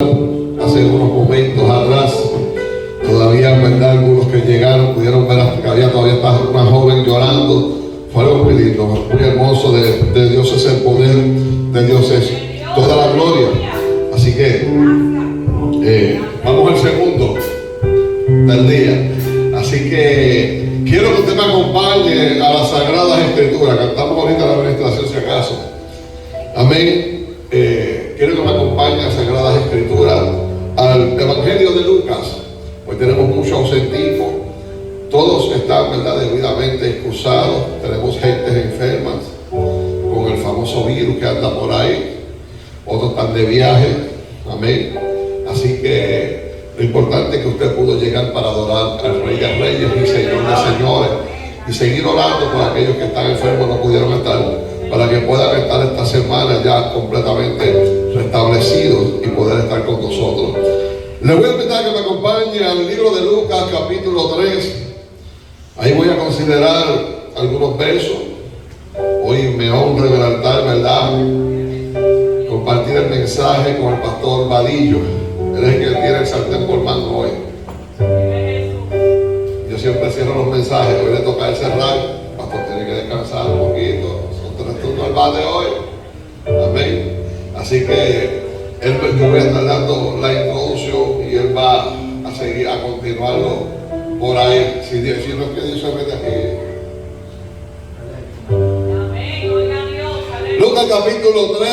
hace unos momentos atrás. Todavía, en verdad, algunos que llegaron pudieron ver hasta que había todavía una joven llorando. Fue algo muy lindo, muy hermoso. De Dios es el poder, de Dios es toda la gloria. Así que vamos al segundo del día. Así que quiero que usted me acompañe a las Sagradas Escrituras. Cantamos ahorita la administración si acaso. Amén. Quiero que me acompañe a las Sagradas Escrituras, al Evangelio de Lucas. Hoy tenemos mucho ausentismo. Todos están, ¿verdad?, debidamente excusados. Tenemos gentes enfermas con el famoso virus que anda por ahí. Otros están de viaje. Amén. Así que lo importante es que usted pudo llegar para adorar al Rey de Reyes y Señor de Señores, y seguir orando por aquellos que están enfermos, no pudieron estar, para que puedan estar esta semana ya completamente restablecidos y poder estar con nosotros. Les voy a invitar a que me acompañe al libro de Lucas, capítulo 3. Ahí voy a considerar algunos versos. Hoy me honra en el altar, ¿verdad?, compartir el mensaje con el pastor Vadillo. Él es el que tiene el sartén por mano hoy. Yo siempre cierro los mensajes. Hoy le toca a él cerrar. El pastor tiene que descansar un poquito. Son 3 turnos al bate hoy. Amén. Así que yo voy a estar dando la introducción y él va a seguir, a continuarlo por ahí. Si no es que Dios se mete aquí. Amén. Oiga Dios. Lucas capítulo 3.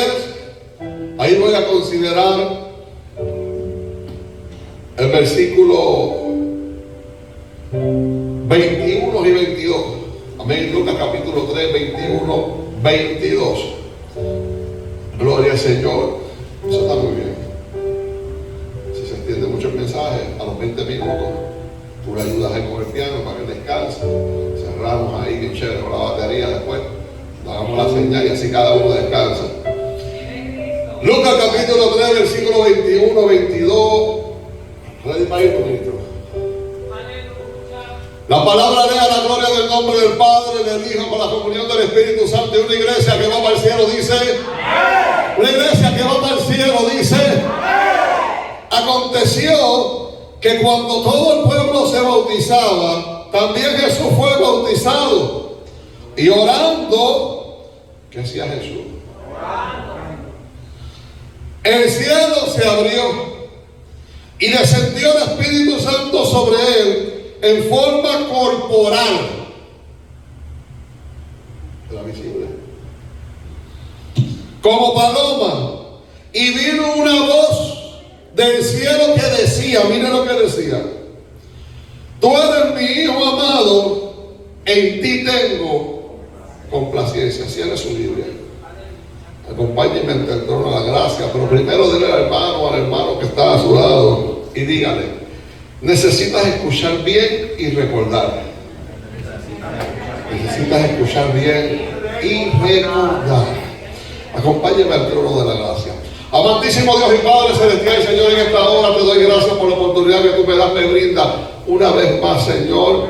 Ahí voy a considerar el versículo 21 y 22. Amén. Lucas capítulo 3, 21, 22. Gloria al Señor. Eso está muy bien. Si se extiende mucho el mensaje, a los 20 minutos, tú le ayudas ahí con el piano para que descanse. Cerramos ahí, bien chévere, con la batería. Después hagamos la señal y así cada uno descansa. Lucas capítulo 3, versículo 21, 22. ¿Ready para ir, ministro? La palabra lea la gloria del nombre del Padre, del Hijo, con la comunión del Espíritu Santo. Y una iglesia que va para el cielo dice: ¡Amén! Una iglesia que va para el cielo dice: ¡Amén! Aconteció que cuando todo el pueblo se bautizaba, también Jesús fue bautizado. Y orando, ¿qué hacía Jesús? El cielo se abrió y descendió el Espíritu Santo sobre él en forma corporal. ¿Era visible? Como paloma. Y vino una voz del cielo que decía, miren lo que decía: tú eres mi Hijo amado, en ti tengo complacencia. Cierre su Biblia. Acompáñenme ante el trono de la gracia, pero primero dile al hermano que está a su lado y dígale: necesitas escuchar bien y recordar. Necesitas escuchar bien y recordar. Acompáñenme al trono de la gracia. Amantísimo Dios y Padre celestial, Señor, en esta hora te doy gracias por la oportunidad que tú me das, me brindas una vez más, Señor,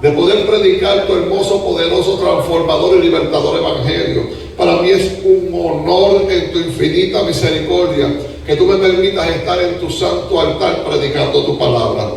de poder predicar tu hermoso, poderoso, transformador y libertador evangelio. Para mí es un honor en tu infinita misericordia que tú me permitas estar en tu santo altar predicando tu palabra.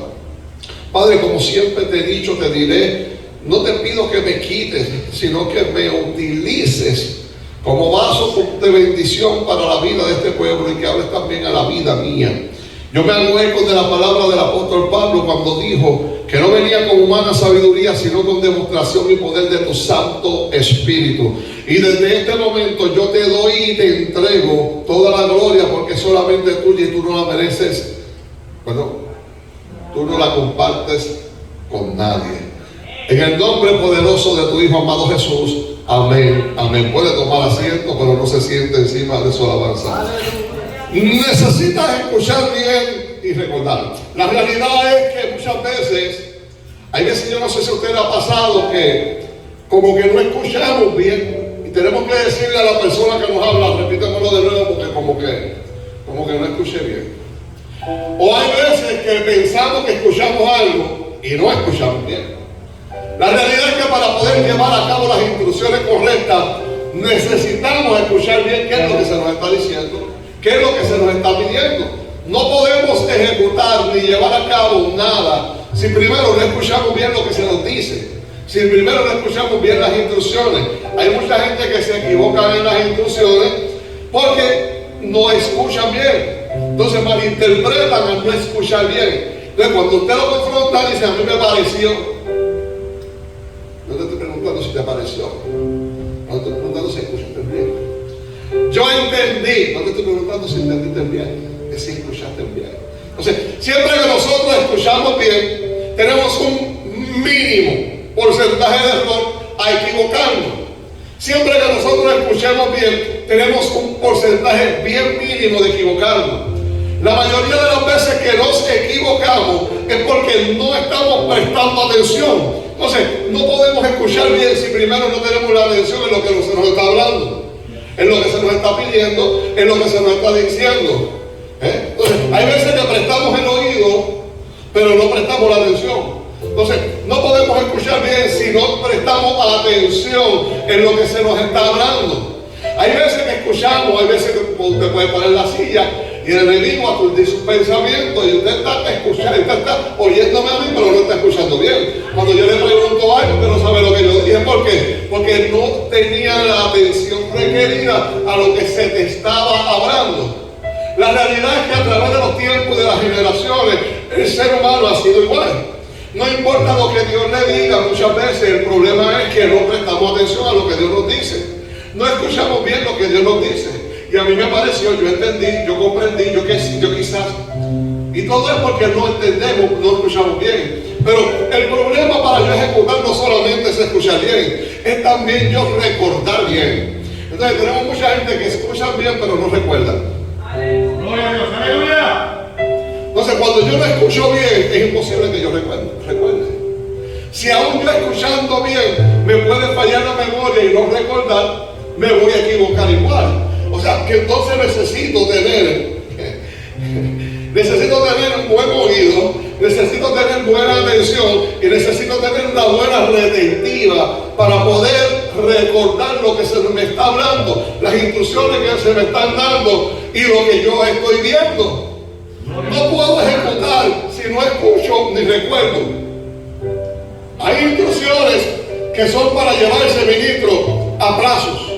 Padre, como siempre te he dicho, te diré, no te pido que me quites, sino que me utilices como vaso de bendición para la vida de este pueblo y que hables también a la vida mía. Yo me hago eco de la palabra del apóstol Pablo cuando dijo que no venía con humana sabiduría, sino con demostración y poder de tu Santo Espíritu. Y desde este momento yo te doy y te entrego toda la gloria, porque solamente es tuya y tú no la mereces. Bueno, tú no la compartes con nadie. En el nombre poderoso de tu Hijo amado Jesús. Amén. Amén. Puede tomar asiento, pero no se siente encima de su alabanza. Necesitas escuchar bien y recordar. La realidad es que muchas veces, hay veces, yo no sé si a usted le ha pasado que como que no escuchamos bien y tenemos que decirle a la persona que nos habla, repítemelo de nuevo, porque como que no escuché bien. O hay veces que pensamos que escuchamos algo y no escuchamos bien. La realidad es que para poder llevar a cabo las instrucciones correctas necesitamos escuchar bien qué es lo que se nos está diciendo, qué es lo que se nos está pidiendo. No podemos ejecutar ni llevar a cabo nada si primero no escuchamos bien lo que se nos dice, si primero no escuchamos bien las instrucciones. Hay mucha gente que se equivoca en las instrucciones porque no escuchan bien. Entonces malinterpretan al no escuchar bien. Entonces cuando usted lo confronta, dice: a mí me pareció. No te estoy preguntando si te pareció, no te estoy preguntando si escuchaste bien. Yo entendí, no te estoy preguntando si entendiste bien, que si escuchaste bien. Entonces, siempre que nosotros escuchamos bien, tenemos un mínimo porcentaje de error a equivocarnos. Siempre que nosotros escuchemos bien, tenemos un porcentaje bien mínimo de equivocarnos. La mayoría de las veces que nos equivocamos es porque no estamos prestando atención. Entonces, no podemos escuchar bien si primero no tenemos la atención en lo que se nos está hablando, en lo que se nos está pidiendo, en lo que se nos está diciendo. Entonces, hay veces que prestamos el oído, pero no prestamos la atención. Entonces, no podemos escuchar bien si no prestamos atención en lo que se nos está hablando. Hay veces que escuchamos, hay veces que usted puede poner la silla y el enemigo aturdir sus pensamientos y usted está escuchando, usted está oyéndome a mí, pero no está escuchando bien. Cuando yo le pregunto algo, usted no sabe lo que yo dije. ¿Por qué? Porque no tenía la atención requerida a lo que se te estaba hablando. La realidad es que a través de los tiempos y de las generaciones, el ser humano ha sido igual. No importa lo que Dios le diga, muchas veces el problema es que no prestamos atención a lo que Dios nos dice. No escuchamos bien lo que Dios nos dice. Y a mí me pareció, yo entendí, yo comprendí, yo quizás. Y todo es porque no entendemos, no escuchamos bien. Pero el problema para yo ejecutar no solamente es escuchar bien, es también yo recordar bien. Entonces tenemos mucha gente que escucha bien pero no recuerda. Gloria a Dios, aleluya. Entonces cuando yo no escucho bien, es imposible que yo recuerde. Si aún yo escuchando bien me puede fallar la memoria y no recordar, me voy a equivocar igual. O sea que entonces necesito tener un buen oído, necesito tener buena atención y necesito tener una buena retentiva para poder recordar lo que se me está hablando, las instrucciones que se me están dando y lo que yo estoy viendo. No puedo ejecutar si no escucho ni recuerdo. Hay instrucciones que son para llevarse, ministro, a plazos.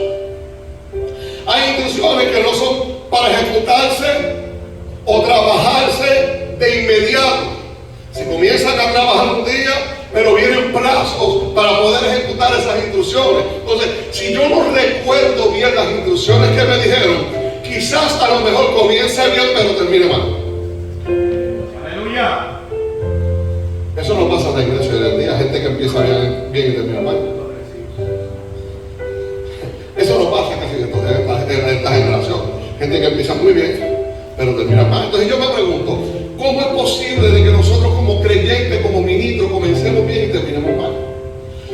Hay instrucciones que no son para ejecutarse o trabajarse de inmediato. Se comienzan a trabajar un día, pero vienen plazos para poder ejecutar esas instrucciones. Entonces, si yo no recuerdo bien las instrucciones que me dijeron, quizás a lo mejor comience bien, pero termine mal. Aleluya. Eso no pasa en la iglesia hoy en día, gente que empieza bien y termina mal. Eso no pasa casi en esta generación. Gente que empieza muy bien, pero termina mal. Entonces yo me pregunto, ¿cómo es posible de que nosotros como creyentes, como ministros, comencemos bien y terminemos mal?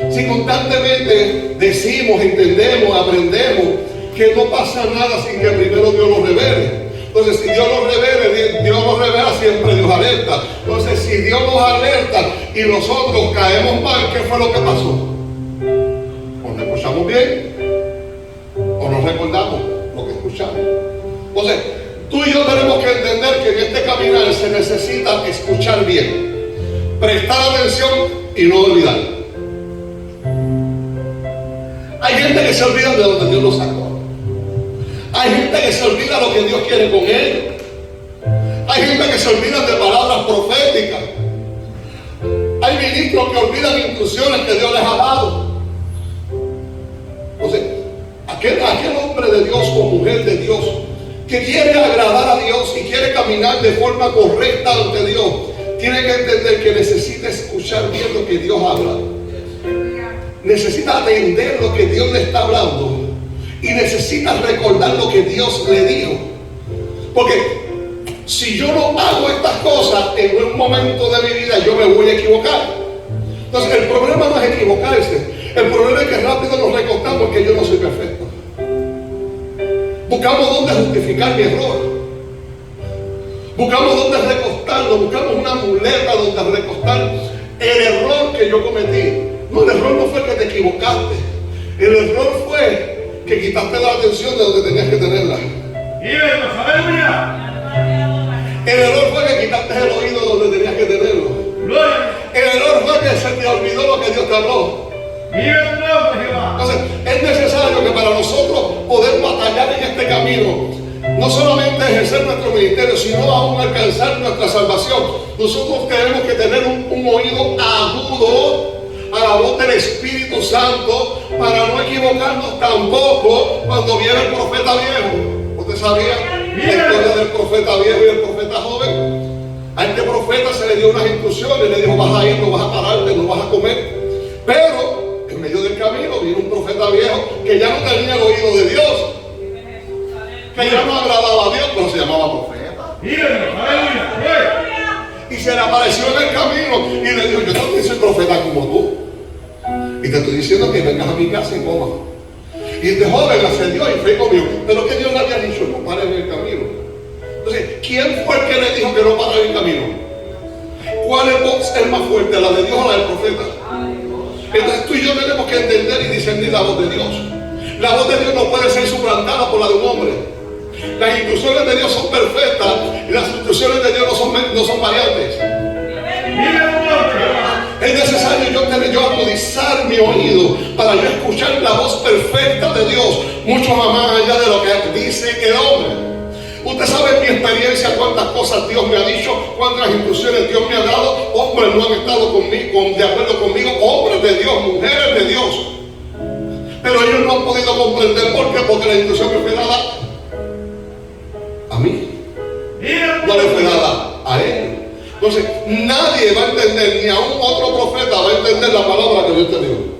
Si constantemente decimos, entendemos, aprendemos que no pasa nada sin que primero Dios lo revele. Entonces si Dios lo revela, Dios lo revela, siempre Dios alerta. Entonces si Dios nos alerta y nosotros caemos mal, ¿qué fue lo que pasó? O no escuchamos bien o no recordamos lo que escuchamos. Entonces tú y yo tenemos que entender que en este caminar se necesita escuchar bien, prestar atención y no olvidar. Hay gente que se olvida de donde Dios lo sacó. Hay gente que se olvida lo que Dios quiere con él. Hay gente que se olvida de palabras proféticas. Hay ministros que olvidan instrucciones que Dios les ha dado. Entonces, aquel hombre de Dios o mujer de Dios que quiere agradar a Dios y quiere caminar de forma correcta ante Dios, tiene que entender que necesita escuchar bien lo que Dios habla. Necesita atender lo que Dios le está hablando. Y necesita recordar lo que Dios le dijo. Porque si yo no hago estas cosas en un momento de mi vida, yo me voy a equivocar. Entonces el problema no es equivocarse. El problema es que rápido nos recostamos porque yo no soy perfecto. Buscamos dónde justificar mi error. Buscamos dónde recostarlo. Buscamos una muleta donde recostar el error que yo cometí. No, el error no fue que te equivocaste. El error fue que quitaste la atención de donde tenías que tenerla. ¡Aleluya! El error fue que quitaste el oído donde tenías que tenerlo. Gloria. El error fue que se te olvidó lo que Dios te habló. Vive tu nombre, Jehová. Entonces, es necesario que para nosotros poder batallar en este camino, no solamente ejercer nuestro ministerio, sino aún alcanzar nuestra salvación, nosotros tenemos que tener un oído agudo a la voz del Espíritu Santo para no equivocarnos tampoco cuando viene el profeta viejo. ¿Usted sabía la historia del profeta viejo y el profeta joven? A este profeta se le dio unas instrucciones, le dijo: vas a ir, no vas a pararte, no vas a comer. Pero en medio del camino vino un profeta viejo que ya no tenía el oído de Dios, que ya no agradaba a Dios, pero se llamaba profeta. Aleluya. Y se le apareció en el camino y le dijo: yo no soy profeta como tú, y te estoy diciendo que vengas a mi casa y comas. Y este joven ascendió y fue conmigo, pero que Dios le había dicho: no pare en el camino. Entonces, ¿quién fue el que le dijo que no parara en el camino? ¿Cuál es el más fuerte, la de Dios o la del profeta? Entonces tú y yo tenemos que entender y discernir la voz de Dios. La voz de Dios no puede ser suplantada por la de un hombre. Las instrucciones de Dios son perfectas y las instrucciones de Dios no son variantes. Es necesario yo agudizar mi oído para yo escuchar la voz perfecta de Dios, mucho más allá de lo que dice el hombre. Usted sabe en mi experiencia cuántas cosas Dios me ha dicho, cuántas instrucciones Dios me ha dado. Hombres no han estado conmigo, de acuerdo conmigo, hombres de Dios, mujeres de Dios. Pero ellos no han podido comprender por qué, porque la instrucción me fue dada a mí, no le fue dada a él. Entonces, nadie va a entender, ni aún otro profeta va a entender la palabra que Dios te dio.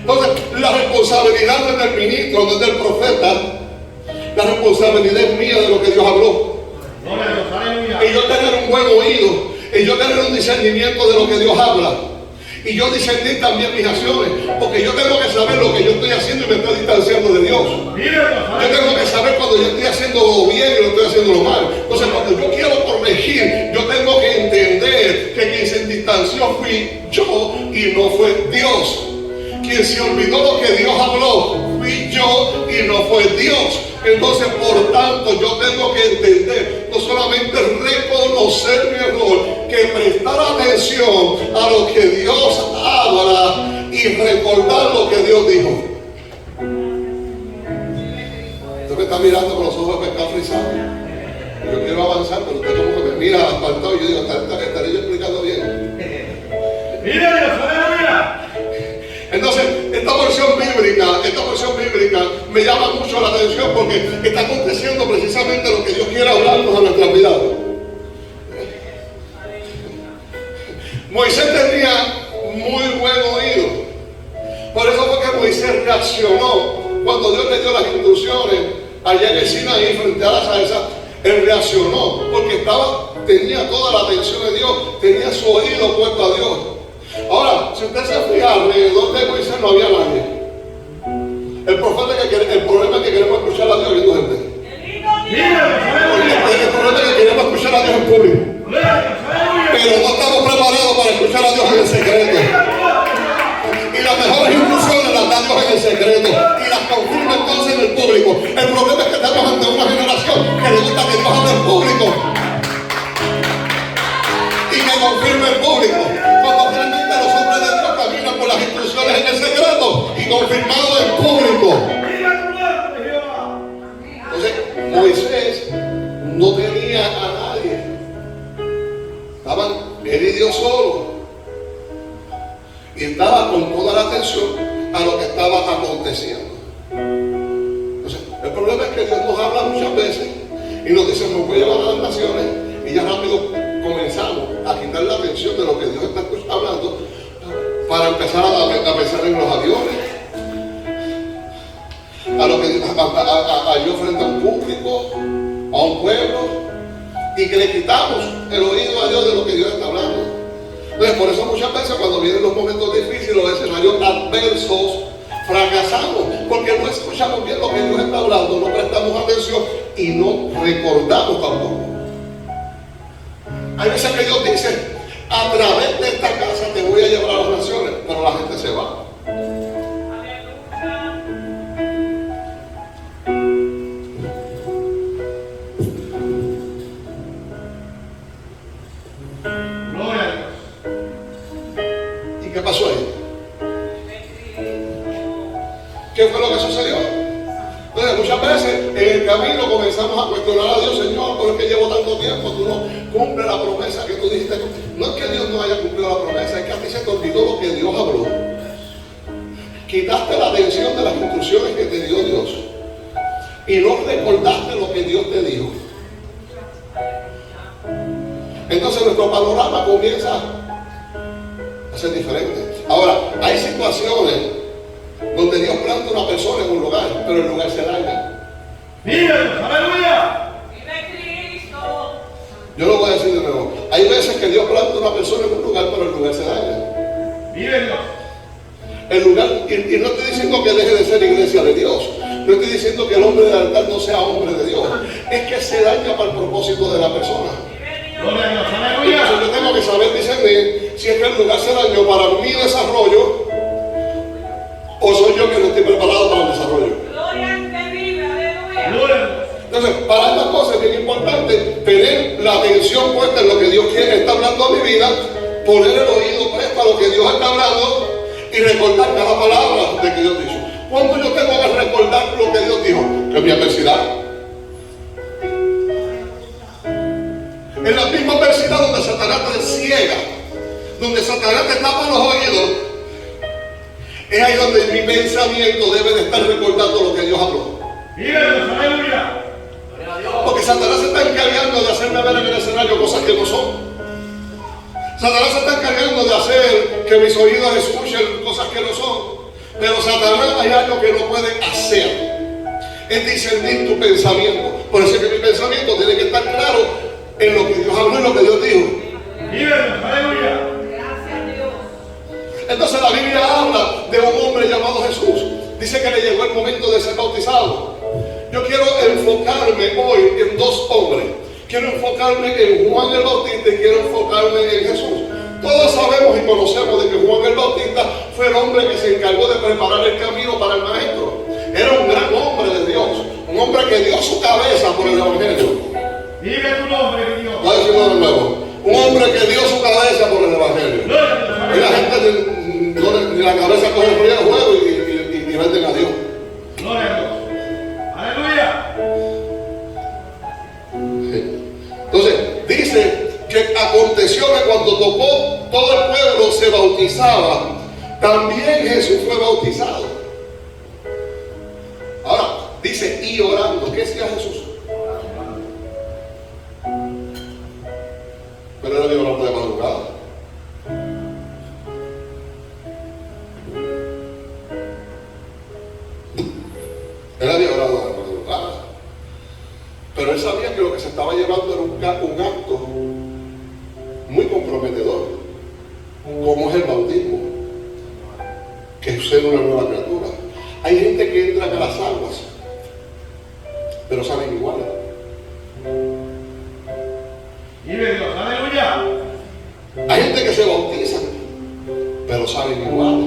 Entonces, la responsabilidad no es del ministro, no es del profeta. La responsabilidad es mía de lo que Dios habló. Y yo tener un buen oído, y yo tener un discernimiento de lo que Dios habla. Y yo discernir también mis acciones, porque yo tengo que saber lo que yo estoy haciendo y me estoy distanciando de Dios. Yo tengo que saber cuando yo estoy haciendo lo bien y lo estoy haciendo lo mal. Entonces, cuando yo quiero corregir, yo tengo que entender que quien se distanció fui yo y no fue Dios. Quien se olvidó lo que Dios habló fui yo y no fue Dios. Entonces, por tanto, yo tengo que entender, no solamente reconocer mi error, que prestar atención a lo que Dios habla y recordar lo que Dios dijo. Usted me está mirando con los ojos de pescado frisado. Yo quiero avanzar, pero usted como que me mira apartado y yo digo: estaré yo explicando bien. Entonces, esta porción bíblica me llama mucho la atención porque está aconteciendo precisamente lo que Dios quiere hablarnos a nuestras vidas. Moisés tenía muy buen oído. Por eso fue que Moisés reaccionó cuando Dios le dio las instrucciones allá en el Sinaí frente a la zarza. Él reaccionó porque tenía toda la atención de Dios, tenía su oído puesto a Dios. Ahora, si usted se fija, alrededor de Moisés no había nadie. El problema es que queremos escuchar a Dios viendo gente. El problema es que queremos escuchar a Dios en público, pero no estamos preparados para escuchar a Dios en el secreto. Y las mejores instrucciones las da Dios en el secreto y las confirma entonces en el público. El problema es que estamos ante una generación que le gusta que Dios hable en público y que confirme el público, cuando realmente los hombres de Dios caminan por las instrucciones en el secreto y confirmado en público. Entonces, Moisés no tenía a nadie. Estaban él y Dios solo. Y estaba con toda la atención a lo que estaba aconteciendo. Entonces, el problema es que Dios nos habla muchas veces y nos dice: me voy a llevar a las naciones, y ya rápido comenzamos a quitar la atención de lo que Dios está hablando para empezar a pensar en los aviones, a yo frente a un público, a un pueblo, y que le quitamos el oído a Dios de lo que Dios está hablando. Entonces, por eso muchas veces cuando vienen los momentos difíciles, los escenarios adversos, fracasamos, porque no escuchamos bien lo que Dios está hablando, no prestamos atención y no recordamos tampoco. Hay veces que Dios dice: a través de esta casa te voy a llevar a las naciones, pero la gente se va. camino comenzamos a cuestionar a Dios, Señor, ¿por qué llevo tanto tiempo? Tú no cumples la promesa que tú dijiste. No es que Dios no haya cumplido la promesa, es que a ti se te olvidó lo que Dios habló. Quitaste la atención de las instrucciones que te dio Dios y no recordaste lo que Dios te dijo. Entonces nuestro panorama comienza a ser diferente. Ahora, hay situaciones donde Dios planta una persona en un lugar, pero el lugar se daña. ¡Vive Dios! ¡Aleluya! Vive Cristo. Yo lo voy a decir de nuevo. Hay veces que Dios planta una persona en un lugar, pero el lugar se daña. ¡Vive Dios! El lugar, y no estoy diciendo que deje de ser iglesia de Dios. No estoy diciendo que el hombre del altar no sea hombre de Dios. Es que se daña para el propósito de la persona. ¡Gloria a Dios! Entonces ¡Aleluya! yo tengo que saber discernir si es que el lugar se dañó para mi desarrollo o soy yo que no estoy preparado para el desarrollo. Gloria al que vive, aleluya. ¡Gloria a Dios! Entonces, para estas cosas es bien importante tener la atención puesta en lo que Dios quiere, está hablando a mi vida, poner el oído presto a lo que Dios está hablando y recordar cada palabra de que Dios dijo. ¿Cuándo yo tengo que recordar lo que Dios dijo? Que mi adversidad. En la misma adversidad donde Satanás te ciega, donde Satanás te tapa los oídos, es ahí donde mi pensamiento debe de estar recordando lo que Dios habló. ¡Vive Dios! ¡Aleluya! Porque Satanás se está encargando de hacerme ver en el escenario cosas que no son. Satanás se está encargando de hacer que mis oídos escuchen cosas que no son. Pero Satanás hay algo que no puede hacer. Es discernir tu pensamiento. Por eso es que mi pensamiento tiene que estar claro en lo que Dios habló y lo que Dios dijo. ¡Vive Dios! ¡Aleluya! Gracias a Dios. Entonces la Biblia habla de un hombre llamado Jesús. Dice que le llegó el momento de ser bautizado. Yo quiero enfocarme hoy en dos hombres. Quiero enfocarme en Juan el Bautista y quiero enfocarme en Jesús. Todos sabemos y conocemos de que Juan el Bautista fue el hombre que se encargó de preparar el camino para el Maestro. Era un gran hombre de Dios, un hombre que dio su cabeza por el Evangelio. ¡Vive tu nombre, mi Dios! Voy a decirlo de nuevo. Un hombre que dio su cabeza por el Evangelio. ¡Gloria a Dios! Y la ¡Aleluya! gente ni la cabeza coge frío el juego y venden a Dios. ¡Gloria a Dios! ¡Aleluya! Entonces, dice que aconteció que cuando tocó todo el pueblo se bautizaba, también Jesús fue bautizado. Ahora, dice, y orando. ¿Qué hacía Jesús? Pero él había orado de madrugada. Él había orado de madrugada. Pero él sabía que lo que se estaba llevando era un acto muy comprometedor, como es el bautismo, que es ser una nueva criatura. Hay gente que entra a las aguas, pero salen iguales. ¡Vive Dios! ¡Aleluya! Hay gente que se bautiza, pero salen iguales.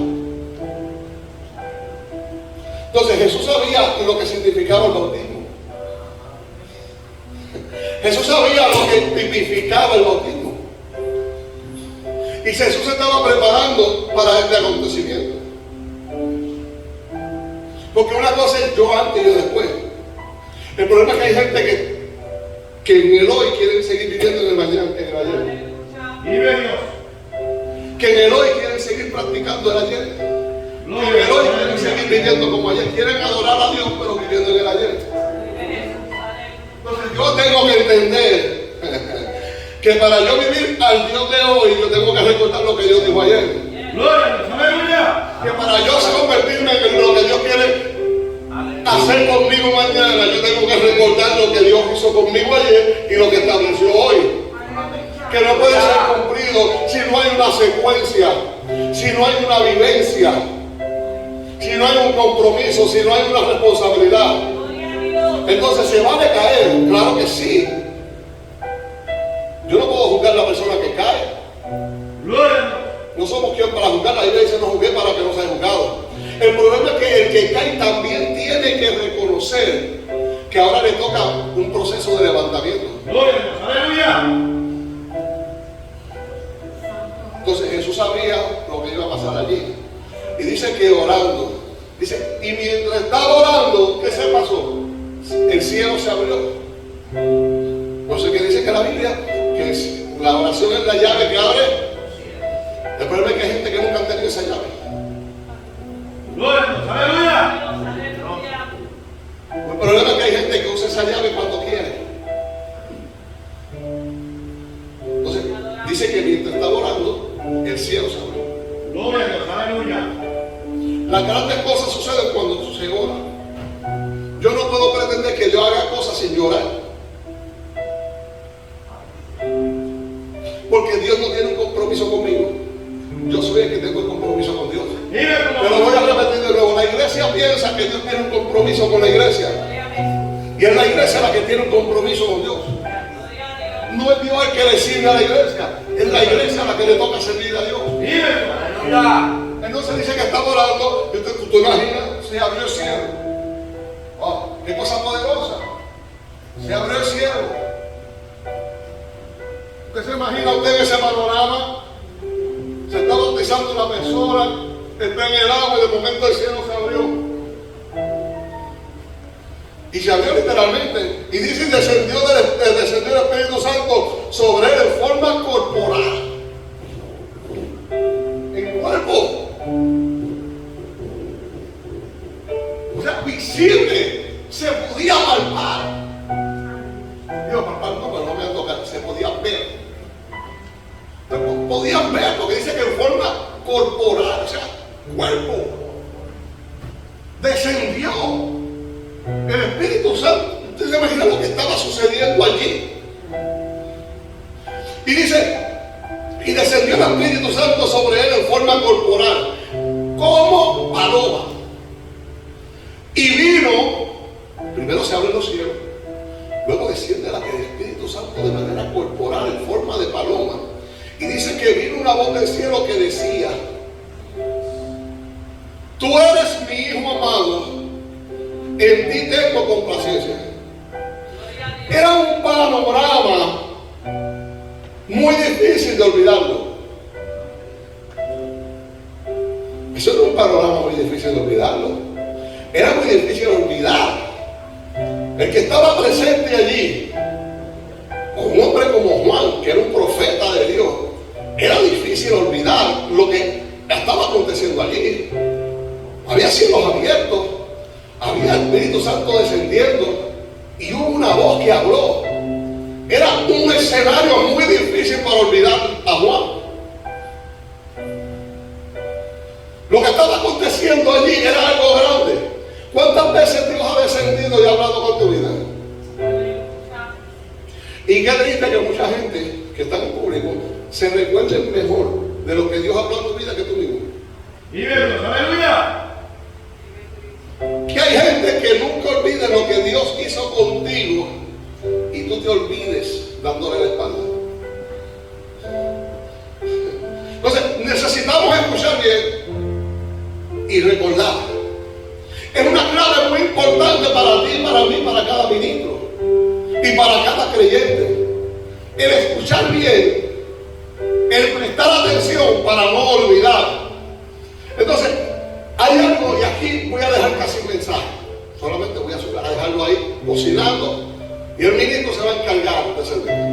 Entonces Jesús sabía lo que significaba el bautismo. Jesús sabía lo que tipificaba el bautismo. Y Jesús se estaba preparando para este acontecimiento. Porque una cosa es yo antes y yo después. El problema es que hay gente que en el hoy quieren seguir viviendo en el mañana, en el ayer. ¡Vive Dios! Que en el hoy quieren seguir practicando el ayer. Que en el hoy quieren seguir viviendo como ayer. Quieren adorar a Dios, pero viviendo en el ayer. Entonces yo tengo que entender que para yo vivir al Dios de hoy, yo tengo que recordar lo que Dios dijo ayer. ¡Gloria a Dios! ¡Aleluya! Que para yo convertirme en lo que Dios quiere hacer conmigo mañana, yo tengo que recordar lo que Dios hizo conmigo ayer y lo que estableció hoy. Que no puede ser cumplido si no hay una secuencia, si no hay una vivencia, si no hay un compromiso, si no hay una responsabilidad. Entonces, ¿se vale caer? Claro que sí. Yo no puedo juzgar a la persona que cae. ¡Gloria a Dios! No somos quien para juzgar. La Biblia dice no juzgué para que no sea juzgado. El problema es que el que cae también tiene que reconocer que ahora le toca un proceso de levantamiento. ¡Gloria a Dios! ¡Aleluya! Entonces Jesús sabía lo que iba a pasar allí. Y dice que orando. Dice, y mientras estaba orando, ¿qué se pasó? El cielo se Dios. Por eso es que dice que la Biblia, que la oración es la llave que abre. El problema es que hay gente que nunca ha tenido esa llave. Gloria a Dios. Aleluya. Dios, aleluya. El problema es que hay gente que usa esa llave cuando quiere. Entonces, dice que mientras está orando, el cielo se abre. Gloria a Dios. Aleluya. Las grandes cosas suceden cuando tú se ora. Yo no puedo pretender que yo haga cosas sin llorar. Porque Dios no tiene un compromiso conmigo. Yo soy el que tengo el compromiso con Dios. Vive tu Pero nombre. voy a repetir de nuevo. La iglesia piensa que Dios tiene un compromiso con la iglesia. Gloria a Jesús. Y es la iglesia la que tiene un compromiso con Dios. Gloria a Dios. No es Dios el que le sirve a la iglesia. Es la iglesia la que le toca servir a Dios. Vive tu nombre. Entonces dice que está orando. Y tú imaginas, se abrió el cielo. Wow, qué cosa poderosa. Se abrió el cielo. ¿Usted se imagina usted ese panorama? Se está bautizando una persona, está en el agua y de momento el cielo se abrió. Y se abrió literalmente. Y dice, descendió el Espíritu Santo sobre él en forma corporal. En cuerpo. O sea, visible. Se podía palpar. Digo, palpar no, pero no me va a tocar. Se podía ver. Podían ver, porque dice que en forma corporal, o sea, cuerpo. Descendió el Espíritu Santo. Usted se imagina lo que estaba sucediendo allí. Y dice, y descendió el Espíritu Santo sobre él en forma corporal, como paloma. Y vino, primero se abren los cielos, luego desciende el Espíritu Santo de manera corporal, en forma de paloma. Y dice que vino una voz del cielo que decía, tú eres mi hijo amado, en ti tengo complacencia. Gloria a Dios. Era un panorama muy difícil de olvidarlo. Eso era un panorama muy difícil de olvidarlo. Era muy difícil de olvidar. El que estaba presente allí, un hombre como Juan, que era un profeta de Dios, era difícil olvidar lo que estaba aconteciendo allí. Había cielos abiertos, había el Espíritu Santo descendiendo y hubo una voz que habló. Era un escenario muy difícil para olvidar a Juan. Lo que estaba aconteciendo allí era algo grande. ¿Cuántas veces Dios ha descendido y ha hablado con tu vida? Y qué triste que mucha gente que está en público se recuerden mejor de lo que Dios habló en tu vida que tú mismo. Vive Dios. Aleluya. Que hay gente que nunca olvida lo que Dios hizo contigo y tú te olvides dándole la espalda. Entonces necesitamos escuchar bien y recordar. Es una clave muy importante para ti, para mí, para cada ministro y para cada creyente. El escuchar bien, el prestar atención para no olvidar. Entonces, hay algo, y aquí voy a dejar casi un mensaje. Solamente voy a dejarlo ahí, cocinando, y el ministro se va a encargar de ese tema.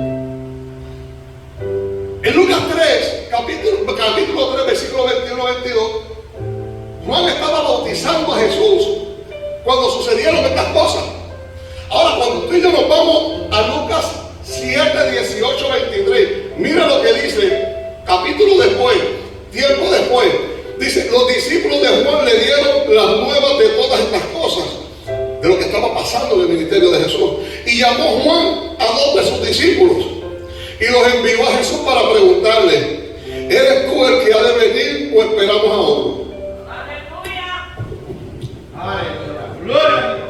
En Lucas 3, capítulo 3, versículo 21-22, Juan estaba bautizando a Jesús cuando sucedieron estas cosas. Ahora, cuando tú y yo nos vamos a Lucas 7, 18, 23, mira lo que dice, capítulo después, tiempo después. Dice, los discípulos de Juan le dieron las nuevas de todas estas cosas, de lo que estaba pasando en el ministerio de Jesús. Y llamó Juan a dos de sus discípulos y los envió a Jesús para preguntarle, ¿eres tú el que ha de venir o esperamos a otro? Aleluya. Aleluya. Gloria a Dios.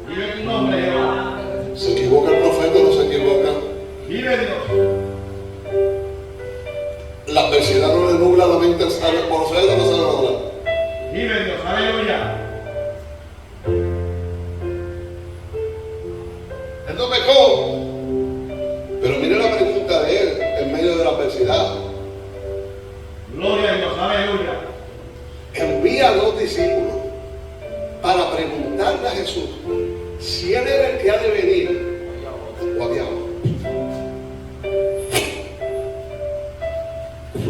Vive tu nombre, Jehová. ¿Se equivoca el profeta o no se equivoca? Vive Dios. La adversidad no le nubla la mente al sabio, por ser no se le nubla. Vive Dios. Aleluya. Esto pecó. Pero mire la pregunta de él en medio de la adversidad. Aleluya. envía a 2 discípulos para preguntarle a Jesús si él era el que ha de venir o había otro.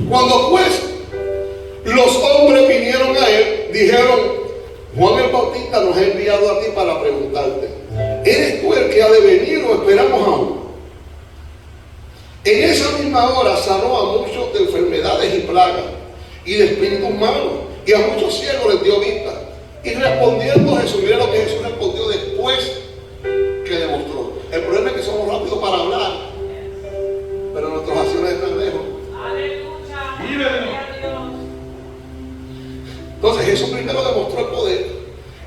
Cuando pues los hombres vinieron a él, dijeron: Juan el Bautista nos ha enviado a ti para preguntarte, ¿eres tú el que ha de venir o esperamos aún? En esa misma hora sanó a muchos de enfermedades y plagas y de espíritus malos, y a muchos ciegos les dio vista. Y respondiendo Jesús, mira lo que Jesús respondió después que demostró. El problema es que somos rápidos para hablar, pero nuestras acciones están lejos. Aleluya. Vive Dios. Gloria a Dios. Entonces Jesús primero demostró el poder,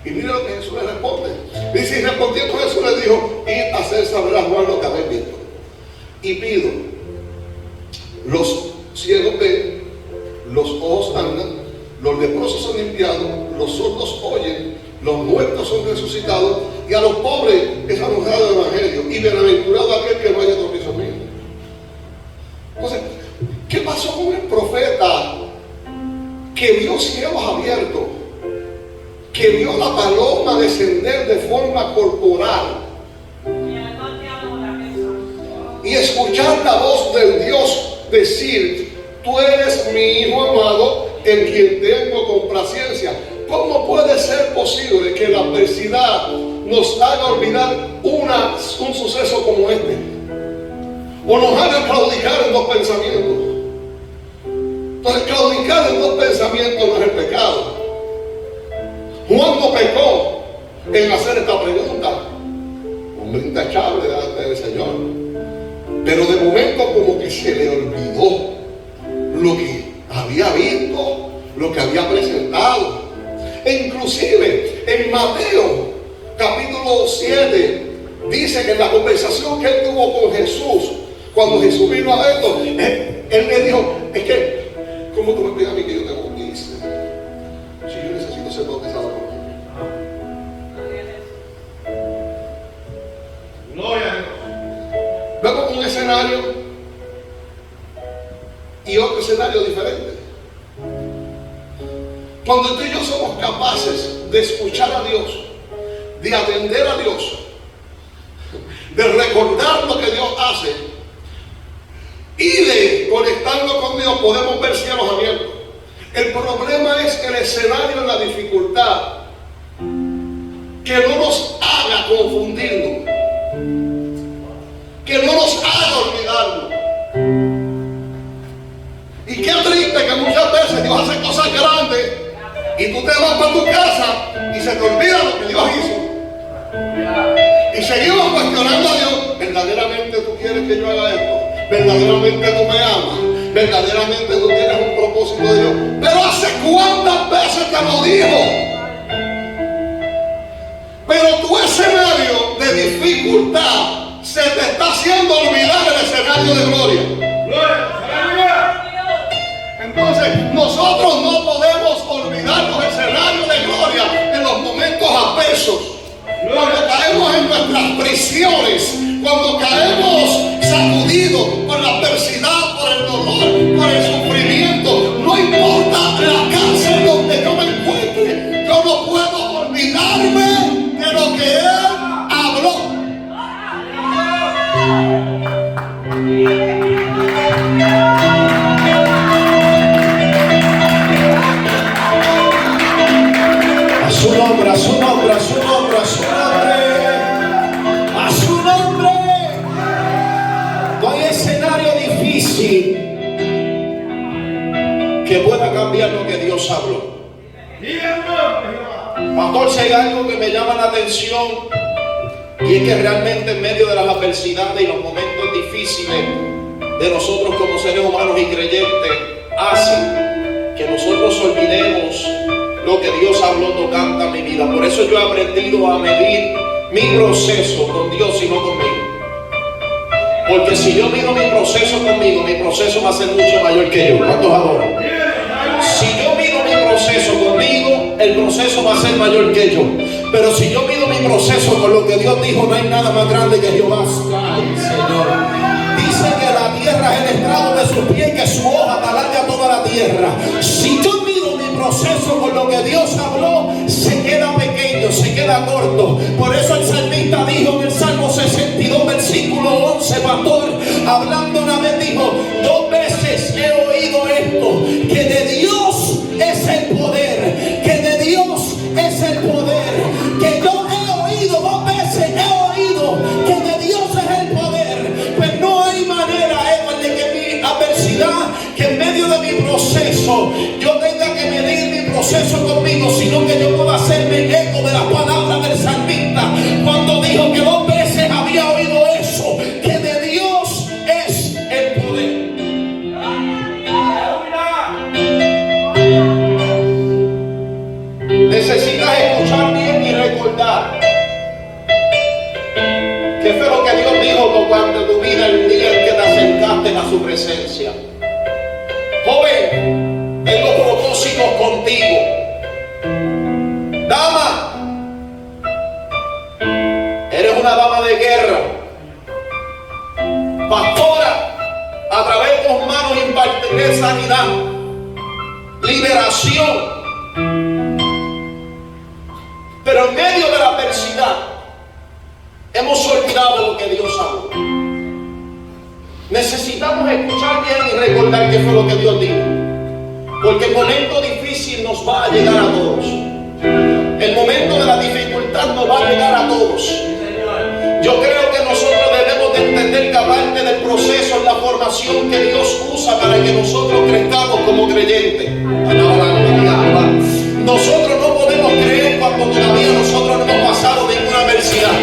y mira lo que Jesús le responde. Dice: y respondiendo Jesús les dijo: id a hacer saber a Juan lo que habéis visto y pido. Los ciegos ven, los ojos andan, los leprosos son limpiados, los sordos oyen, los muertos son resucitados, y a los pobres es anunciado el evangelio, y bienaventurado aquel que no haya tropiezo mío. Entonces, ¿qué pasó con el profeta que vio cielos abiertos, que vio la paloma descender de forma corporal Mi alma te adora, Jesús. y escuchar la voz del Dios decir: tú eres mi hijo amado en quien tengo complacencia? ¿Cómo puede ser posible que la adversidad nos haga olvidar un suceso como este? O nos haga claudicar en 2 pensamientos. Entonces, claudicar en 2 pensamientos no es el pecado. Juan no pecó en hacer esta pregunta. Hombre intachable delante del Señor. Pero de momento como que se le olvidó lo que había visto, lo que había presentado. E inclusive en Mateo capítulo 7 dice que en la conversación que él tuvo con Jesús, cuando Jesús vino a esto, él le dijo: es que, ¿cómo tú me pides a mí que yo te bautice si yo necesito ser bautizado por ti? Gloria a Dios. Vemos un escenario y otro escenario diferente. Cuando tú y yo somos capaces de escuchar a Dios, de atender a Dios, de recordar lo que Dios hace y de conectarnos con Dios, podemos ver cielos abiertos. El problema es el escenario en la dificultad, que no nos haga confundirnos, que no nos haga olvidarnos. Y qué triste que muchas veces Dios hace cosas grandes y tú te vas para tu casa y se te olvida lo que Dios hizo. Y seguimos cuestionando a Dios: ¿verdaderamente tú quieres que yo haga esto? ¿Verdaderamente tú me amas? ¿Verdaderamente tú tienes un propósito de Dios? Pero ¿hace cuántas veces te lo dijo? Pero tu escenario de dificultad se te está haciendo olvidar el escenario de gloria. Gloria. Aleluya. Entonces, nosotros no podemos olvidar los escenarios de gloria en los momentos adversos. Cuando caemos en nuestras prisiones, cuando caemos sacudidos por la adversidad, por el dolor, por el sufrimiento, no importa la cárcel donde yo me encuentre, yo no puedo olvidarme de lo que Él habló. A su nombre, a su nombre, a su nombre, a su nombre, a su nombre. No hay escenario difícil que pueda cambiar lo que Dios habló. Vive el nombre de Jehová. Pastor, si hay algo que me llama la atención, y es que realmente en medio de las adversidades y los momentos difíciles de nosotros como seres humanos y creyentes, hace que nosotros olvidemos lo que Dios habló tocante a mi vida. Por eso yo he aprendido a medir mi proceso con Dios y no conmigo. Porque si yo mido mi proceso conmigo, mi proceso va a ser mucho mayor que yo. ¿Cuántos adoran? Si yo mido mi proceso conmigo, el proceso va a ser mayor que yo. Pero si yo mido mi proceso con lo que Dios dijo, no hay nada más grande que Jehová. Ay, Señor. Dice que la tierra es el estrado de sus pies y que su hoja alarga toda la tierra. Si yo proceso con lo que Dios habló se queda pequeño, se queda corto. Por eso el salmista dijo en el Salmo 62, versículo 11, pastor, hablando una vez dijo: 2 veces he oído esto, que de Dios es el poder, que de Dios es el poder, que yo he oído 2 veces, he oído que de Dios es el poder. Pues no hay manera, Edward, de que mi adversidad, que en medio de mi proceso yo tenga que medir mi proceso conmigo, sino que yo pueda hacerme eco de las palabras del salmista cuando dijo que 2 veces había oído eso, que de Dios es el poder. Necesitas escuchar bien y recordar qué fue lo que Dios dijo cuando tu vida, el día en que te acercaste a su presencia. Joven, tengo propósitos contigo. Dama, eres una dama de guerra. Pastora, a través de tus manos impartiré sanidad, liberación. Pero en medio de la adversidad hemos olvidado lo que Dios habló. Necesitamos escuchar bien y recordar qué fue lo que Dios dijo, porque el momento difícil nos va a llegar a todos. El momento de la dificultad nos va a llegar a todos. Yo creo que nosotros debemos de entender que aparte del proceso, la formación que Dios usa para que nosotros crezcamos como creyentes. Nosotros no podemos creer cuando todavía nosotros no hemos pasado ninguna adversidad.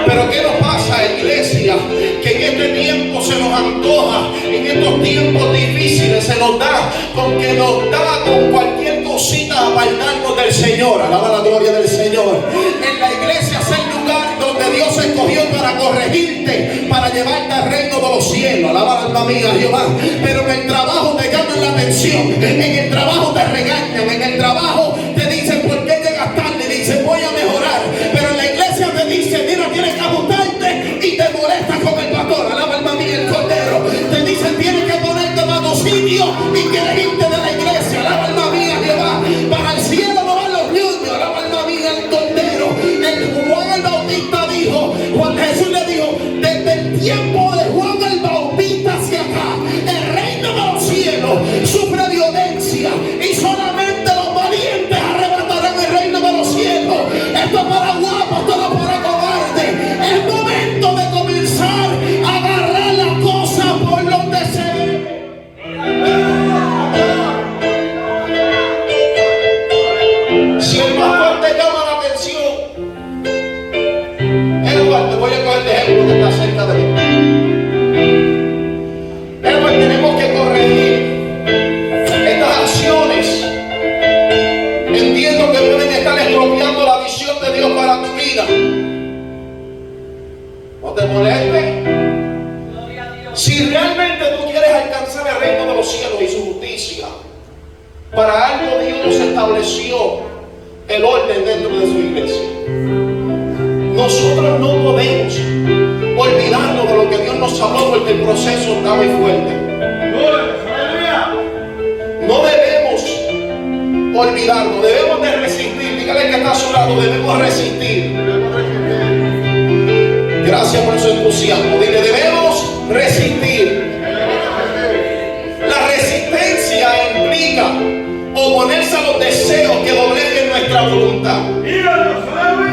Pero ¿qué nos pasa, iglesia? Que en este tiempo se nos antoja, en estos tiempos difíciles se nos da con cualquier cosita apartarnos del Señor. Alaba la gloria del Señor. En la iglesia es el lugar donde Dios escogió para corregirte, para llevarte al reino de los cielos. Alaba alma mía, Jehová. Pero en el trabajo te llaman la atención, en el trabajo te regañan, en el trabajo te dicen ¿por qué llegas tarde? Y dicen voy a mejorar. Pero en la iglesia te dicen mira, tienes que ajustarte y te molestas con el pastor. Alaba alma mía, el cordero. Te dicen tienes que ponerte para tu sitio y quieres irte de la iglesia. Alaba alma mía, Jehová. Para el cielo no van los niños. Alaba alma mía, el cordero. El Juan el Bautista dijo, Juan Jesús le dijo, desde el tiempo de Juan el Bautista hacia acá, el reino de los cielos sufre violencia y solamente los valientes arrebatarán el reino de los cielos. Esto es para guapos, esto no es para cobardes. Es momento de comenzar a agarrar las cosas por donde se debe. Si el pastor te llama la atención, Edward, te voy a coger de ejemplo que está cerca de mí. Edward, tenemos que corregir estas acciones. Entiendo que pueden estar estropeando la visión de Dios para tu vida. No te molestes. Si realmente tú quieres alcanzar el reino de los cielos y su justicia, para algo Dios estableció el orden dentro de su iglesia. Nosotros no podemos olvidarnos de lo que Dios nos habló, porque el proceso está muy fuerte. No debemos olvidarnos, debemos de resistir. Dígale que está a su lado, debemos resistir. Gracias por su entusiasmo. Dile, debemos resistir. La resistencia implica oponerse a los deseos que dobleguen nuestra voluntad.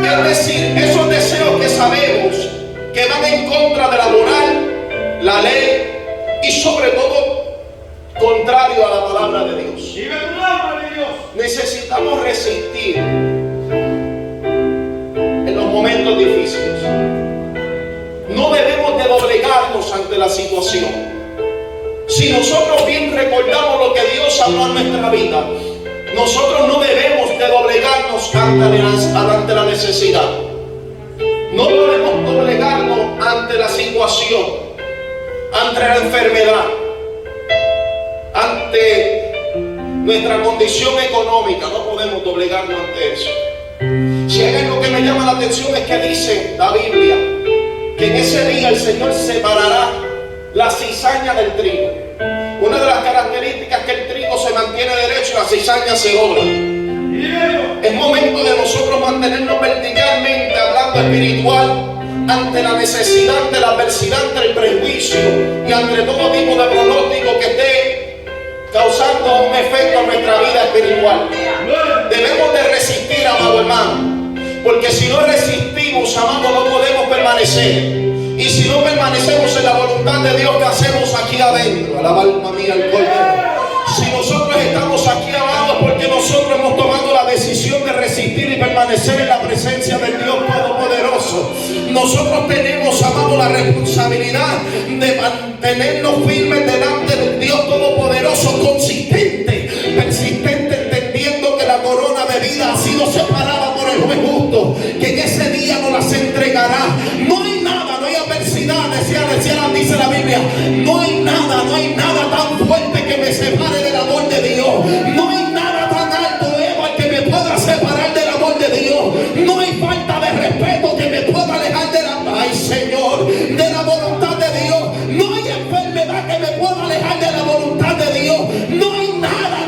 Es decir, esos deseos que sabemos que van en contra de la moral, la ley y sobre todo contrario a la palabra de Dios. Necesitamos resistir en los momentos difíciles. No debemos de doblegarnos ante la situación. Si nosotros bien recordamos lo que Dios habló en nuestra vida, nosotros no debemos de doblegarnos ante la necesidad. No debemos doblegarnos ante la situación, ante la enfermedad, ante nuestra condición económica. No podemos doblegarnos ante eso. Si hay algo que me llama la atención es que dice la Biblia que en ese día el Señor separará la cizaña del trigo. Una de las características es que el trigo se mantiene derecho y la cizaña se dobla. Es momento de nosotros mantenernos verticalmente hablando espiritual ante la necesidad, ante la adversidad, ante el prejuicio y ante todo tipo de pronóstico que esté causando un efecto en nuestra vida espiritual. Debemos de resistir, amado hermano, porque si no resistimos, amado, no podemos permanecer. Y si no permanecemos en la voluntad de Dios, que hacemos aquí adentro? Alaba alma mía el Cordero. Si nosotros estamos aquí, amados, porque nosotros hemos tomado la decisión de resistir y permanecer en la presencia del Dios Todopoderoso, nosotros tenemos, amados, la responsabilidad de mantenernos firmes delante del Dios Todopoderoso, consistente, persistente, entendiendo que la corona de vida ha sido separada por el juez justo, que en ese día nos las entregará. No hay nada, no hay adversidad, dice la Biblia, no hay nada tan fuerte que me separe del amor de Dios. No hay nada tan alto, Eva, que me pueda separar del amor de Dios. No hay falta de respeto que me pueda alejar de la voluntad de Dios. No hay enfermedad que me pueda alejar de la voluntad de Dios. No hay nada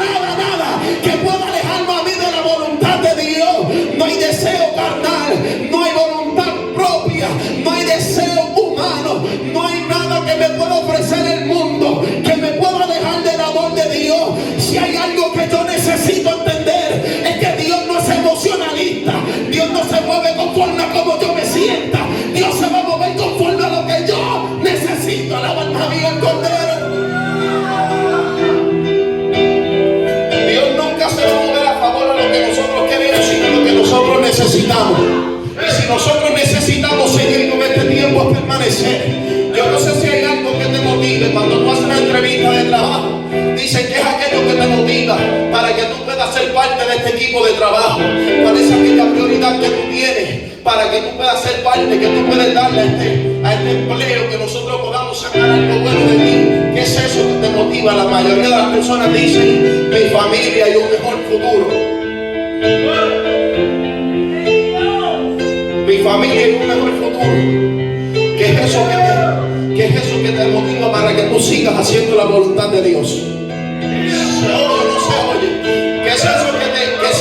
que pueda alejarme a mí de la voluntad de Dios. No hay deseo carnal, no hay voluntad propia, no hay deseo humano, no hay nada que me pueda ofrecer el mundo que me pueda alejar del amor de Dios. Si hay algo que yo necesito entender, es que Dios no es emocionalista. Dios no se mueve conforme a como yo me sienta. Dios se va a mover conforme a lo que yo necesito. Alaba alma mía el Cordero. Dios nunca se va a mover a favor de lo que nosotros queremos, sino lo que nosotros necesitamos. Y si nosotros necesitamos seguir con este tiempo, es permanecer. Yo no sé si hay algo que te motive cuando tú haces una entrevista de trabajo. Dicen que es aquello que te motiva para que tú puedas ser parte de este equipo de trabajo. ¿Cuál es aquella prioridad que tú tienes para que tú puedas ser parte, que tú puedes darle a este empleo, que nosotros podamos sacar algo bueno de ti? ¿Qué es eso que te motiva? La mayoría de las personas dicen: mi familia y un mejor futuro. Mi familia y un mejor futuro. ¿Qué es eso que te motiva para que tú sigas haciendo la voluntad de Dios? No se oye. ¿Qué es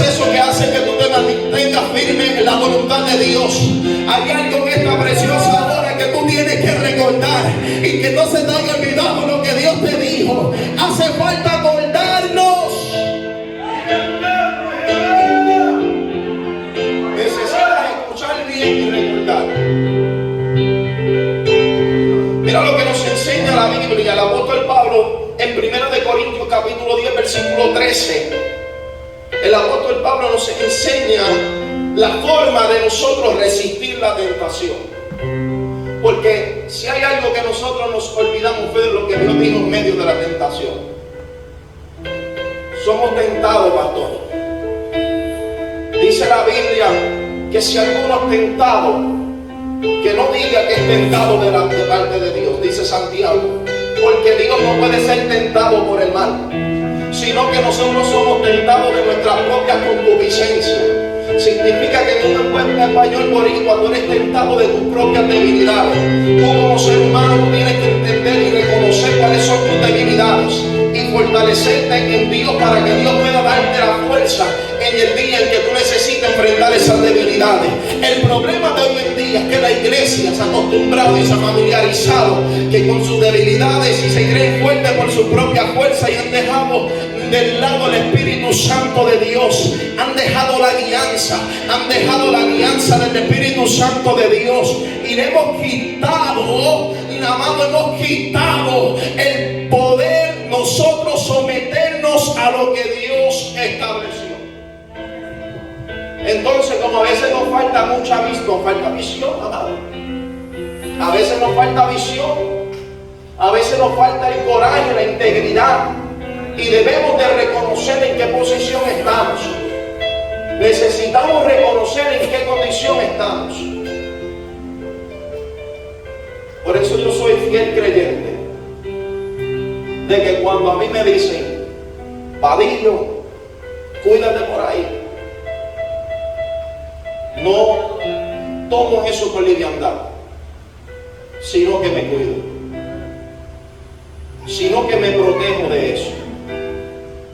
eso que hace que tú te mantengas firme en la voluntad de Dios? Hay algo en esta preciosa hora que tú tienes que recordar y que no se te haya olvidado lo que Dios te dijo. Hace falta acordarnos. Necesitas escuchar bien y recordar. Mira lo que nos enseña la Biblia, el apóstol Pablo en 1 Corintios capítulo 10 versículo 13. El apóstol Pablo nos enseña la forma de nosotros resistir la tentación. Porque si hay algo que nosotros nos olvidamos fue de lo que Dios dijo en medio de la tentación. Somos tentados, pastor. Dice la Biblia que si alguno es tentado, que no diga que es tentado de parte de Dios, dice Santiago, porque Dios no puede ser tentado por el mal, sino que nosotros somos tentados de nuestra propia concupiscencia. Significa que en un español boricua tú eres tentado de tus propias debilidades. Tú como ser humano tú tienes que entender y reconocer cuáles son tus debilidades y fortalecerte en Dios para que Dios pueda darte la fuerza en el día en que tú necesitas enfrentar esas debilidades. El problema de hoy en día es que la iglesia se ha acostumbrado y se ha familiarizado que con sus debilidades y se creen fuertes por su propia fuerza y han dejado del lado el Espíritu Santo de Dios. Han dejado la guianza del Espíritu Santo de Dios y le hemos quitado, hemos quitado el poder nosotros someternos a lo que Dios estableció. Entonces, como a veces nos falta mucha visión, nos falta visión, amado. A veces nos falta visión, a veces nos falta el coraje, la integridad, y debemos de reconocer en qué posición estamos. Necesitamos reconocer en qué condición estamos. Por eso yo soy fiel creyente de que cuando a mí me dicen: Padillo, cuídate por ahí, no tomo eso con liviandad, sino que me cuido, sino que me protejo de eso.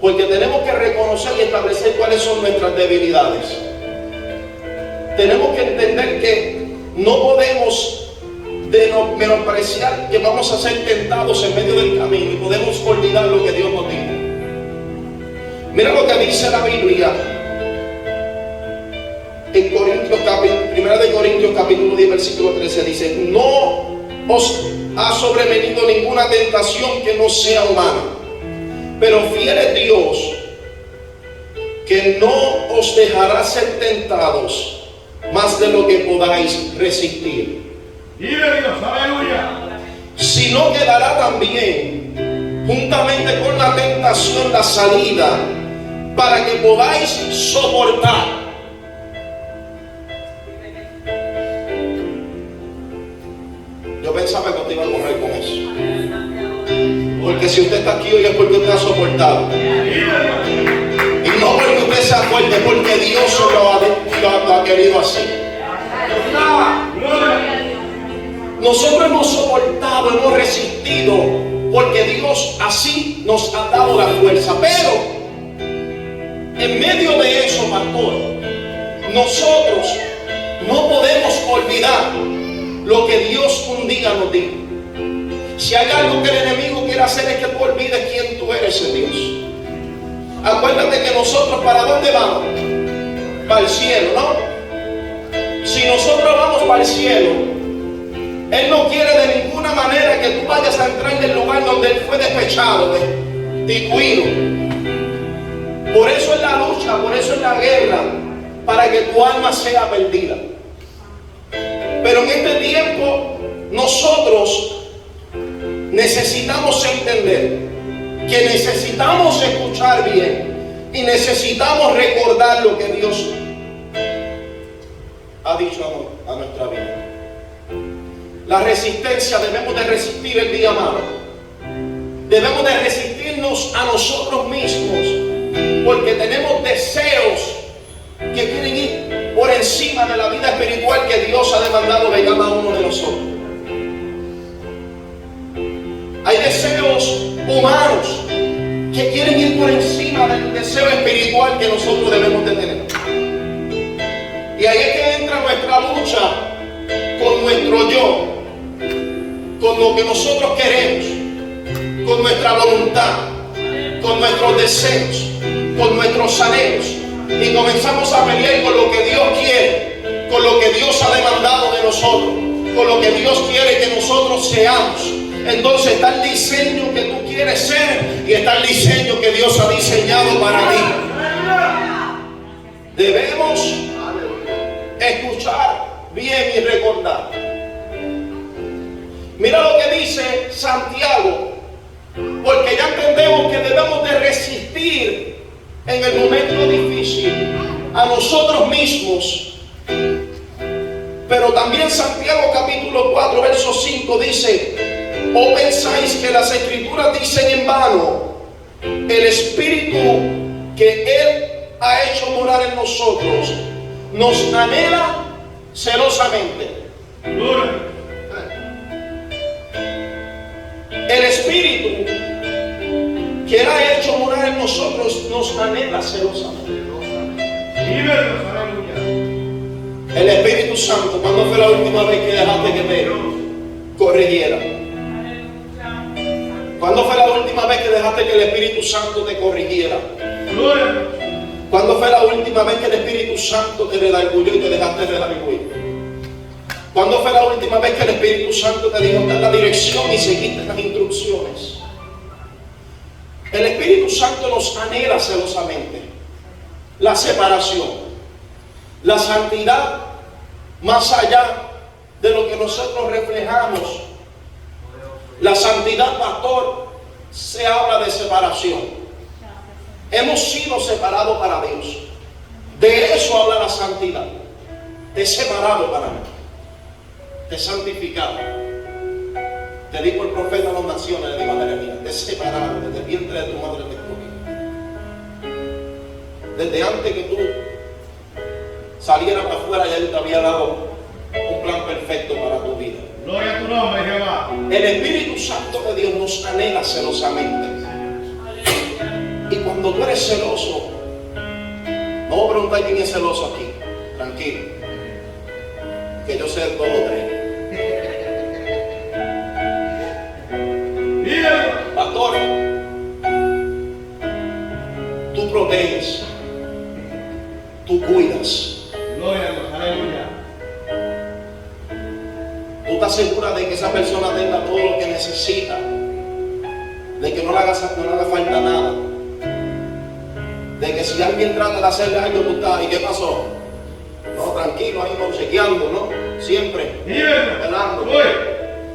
Porque tenemos que reconocer y establecer cuáles son nuestras debilidades. Tenemos que entender que no podemos menospreciar que vamos a ser tentados en medio del camino y podemos olvidar lo que Dios nos dijo. Mira lo que dice la Biblia en Corintios, 1 de Corintios capítulo 10 versículo 13 dice: no os ha sobrevenido ninguna tentación que no sea humana, pero fiel es Dios, que no os dejará ser tentados más de lo que podáis resistir. Vive Dios, aleluya. Sino que dará también, juntamente con la tentación, la salida, para que podáis soportar. Yo pensaba que usted iba a correr con eso. Porque si usted está aquí hoy es porque usted ha soportado. Y no porque usted sea fuerte, porque Dios lo ha querido así. Nosotros hemos soportado, hemos resistido, porque Dios así nos ha dado la fuerza. Pero en medio de eso, pastor, nosotros no podemos olvidar lo que Dios un día nos dijo. Si hay algo que el enemigo quiere hacer es que tú olvides quién tú eres en Dios. Acuérdate que nosotros, ¿para dónde vamos? Para el cielo, ¿no? Si nosotros vamos para el cielo, Él no quiere de ninguna manera que tú vayas a entrar en el lugar donde Él fue despechado, destituido. Por eso es la lucha, por eso es la guerra, para que tu alma sea perdida. Pero en este tiempo nosotros necesitamos entender que necesitamos escuchar bien y necesitamos recordar lo que Dios ha dicho a nuestra vida. La resistencia, debemos de resistir el día malo. Debemos de resistirnos a nosotros mismos, porque tenemos deseos que quieren ir por encima de la vida espiritual que Dios ha demandado de cada uno de nosotros. Hay deseos humanos que quieren ir por encima del deseo espiritual que nosotros debemos de tener. Y ahí es que entra nuestra lucha con nuestro yo, con lo que nosotros queremos, con nuestra voluntad, con nuestros deseos, con nuestros anhelos. Y comenzamos a pelear con lo que Dios quiere, con lo que Dios ha demandado de nosotros, con lo que Dios quiere que nosotros seamos. Entonces está el diseño que tú quieres ser y está el diseño que Dios ha diseñado para ti. Debemos escuchar bien y recordar. Mira lo que dice Santiago, porque ya entendemos que debemos de resistir en el momento difícil a nosotros mismos. Pero también Santiago capítulo 4 verso 5 dice: ¿o pensáis que las escrituras dicen en vano, el Espíritu que Él ha hecho morar en nosotros nos anhela celosamente? El Espíritu que Él ha hecho morar en nosotros nos anhela celosamente. El Espíritu Santo, ¿cuándo fue la última vez que dejaste que te corrigiera? ¿Cuándo fue la última vez que dejaste que el Espíritu Santo te corrigiera? ¿Cuándo fue la última vez que el Espíritu Santo te redarguyó y te dejaste redarguir? ¿Cuándo fue la última vez que el Espíritu Santo te dijo dar la dirección y seguiste las instrucciones? El Espíritu Santo nos anhela celosamente la separación, la santidad, más allá de lo que nosotros reflejamos. La santidad, pastor, se habla de separación. Hemos sido separados para Dios. De eso habla la santidad. Te he separado para mí. Te he santificado. Te di por profeta a las naciones, le digo a Jeremías, te he separado desde el vientre de tu madre te escogí. Desde antes que tú salieras para afuera, ya yo te había dado un plan perfecto para tu vida. Gloria a tu nombre, Jehová. El Espíritu Santo de Dios nos anhela celosamente. Y cuando tú eres celoso, no voy a preguntar quién es celoso aquí, tranquilo, que yo sé 2 o 3. Pastor, tú proteges, tú cuidas, Gloria a Dios, aleluya. tú te aseguras de que esa persona tenga todo lo que necesita, de que no le haga falta nada, de que si alguien trata de hacerle algo, tú estás, ¿y qué pasó? No, tranquilo, ahí no, chequeando, ¿no? Siempre, velando.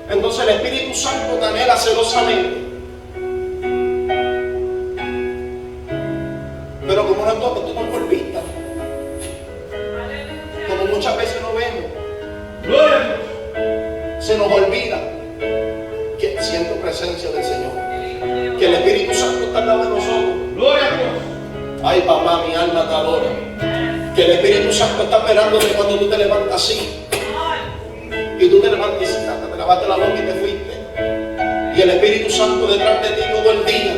Entonces el Espíritu Santo te anhela celosamente. Pero como no es todo, tú no por vista, como muchas veces no vemos, Gloria a Dios. se nos olvida que siento presencia del Señor, que el Espíritu Santo está al lado de nosotros. Gloria a Dios. Ay, papá, mi alma te adora. Que el Espíritu Santo está esperando de cuando tú te levantas así. Y tú te levantas y te lavaste la boca y te fuiste. Y el Espíritu Santo detrás de ti todo el día,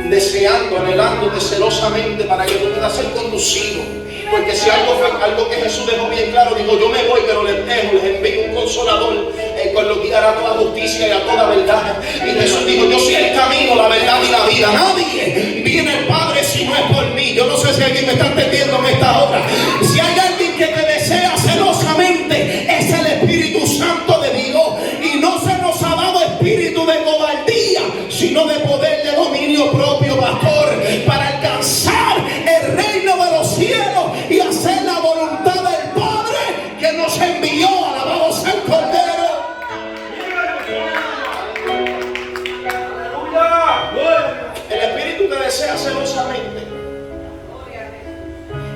deseando, anhelándote celosamente para que tú puedas ser conducido. Porque si algo fue algo que Jesús dejó bien claro, dijo: yo me voy, pero les dejo, les envío un consolador, el cual los guiará a toda justicia y a toda verdad. Y Jesús dijo: yo soy el camino, la verdad y la vida. Nadie viene al Padre si no es por mí. Yo no sé si alguien me está entendiendo en esta hora. Si hay alguien que te desea celosamente, es el Espíritu Santo de Dios. Y no se nos ha dado espíritu de cobardía, sino de poder, de dominio propio, pastor, para alcanzar el reino de los cielos y hacer la voluntad del Padre que nos envió. Alabado sea el Cordero. El Espíritu te desea celosamente.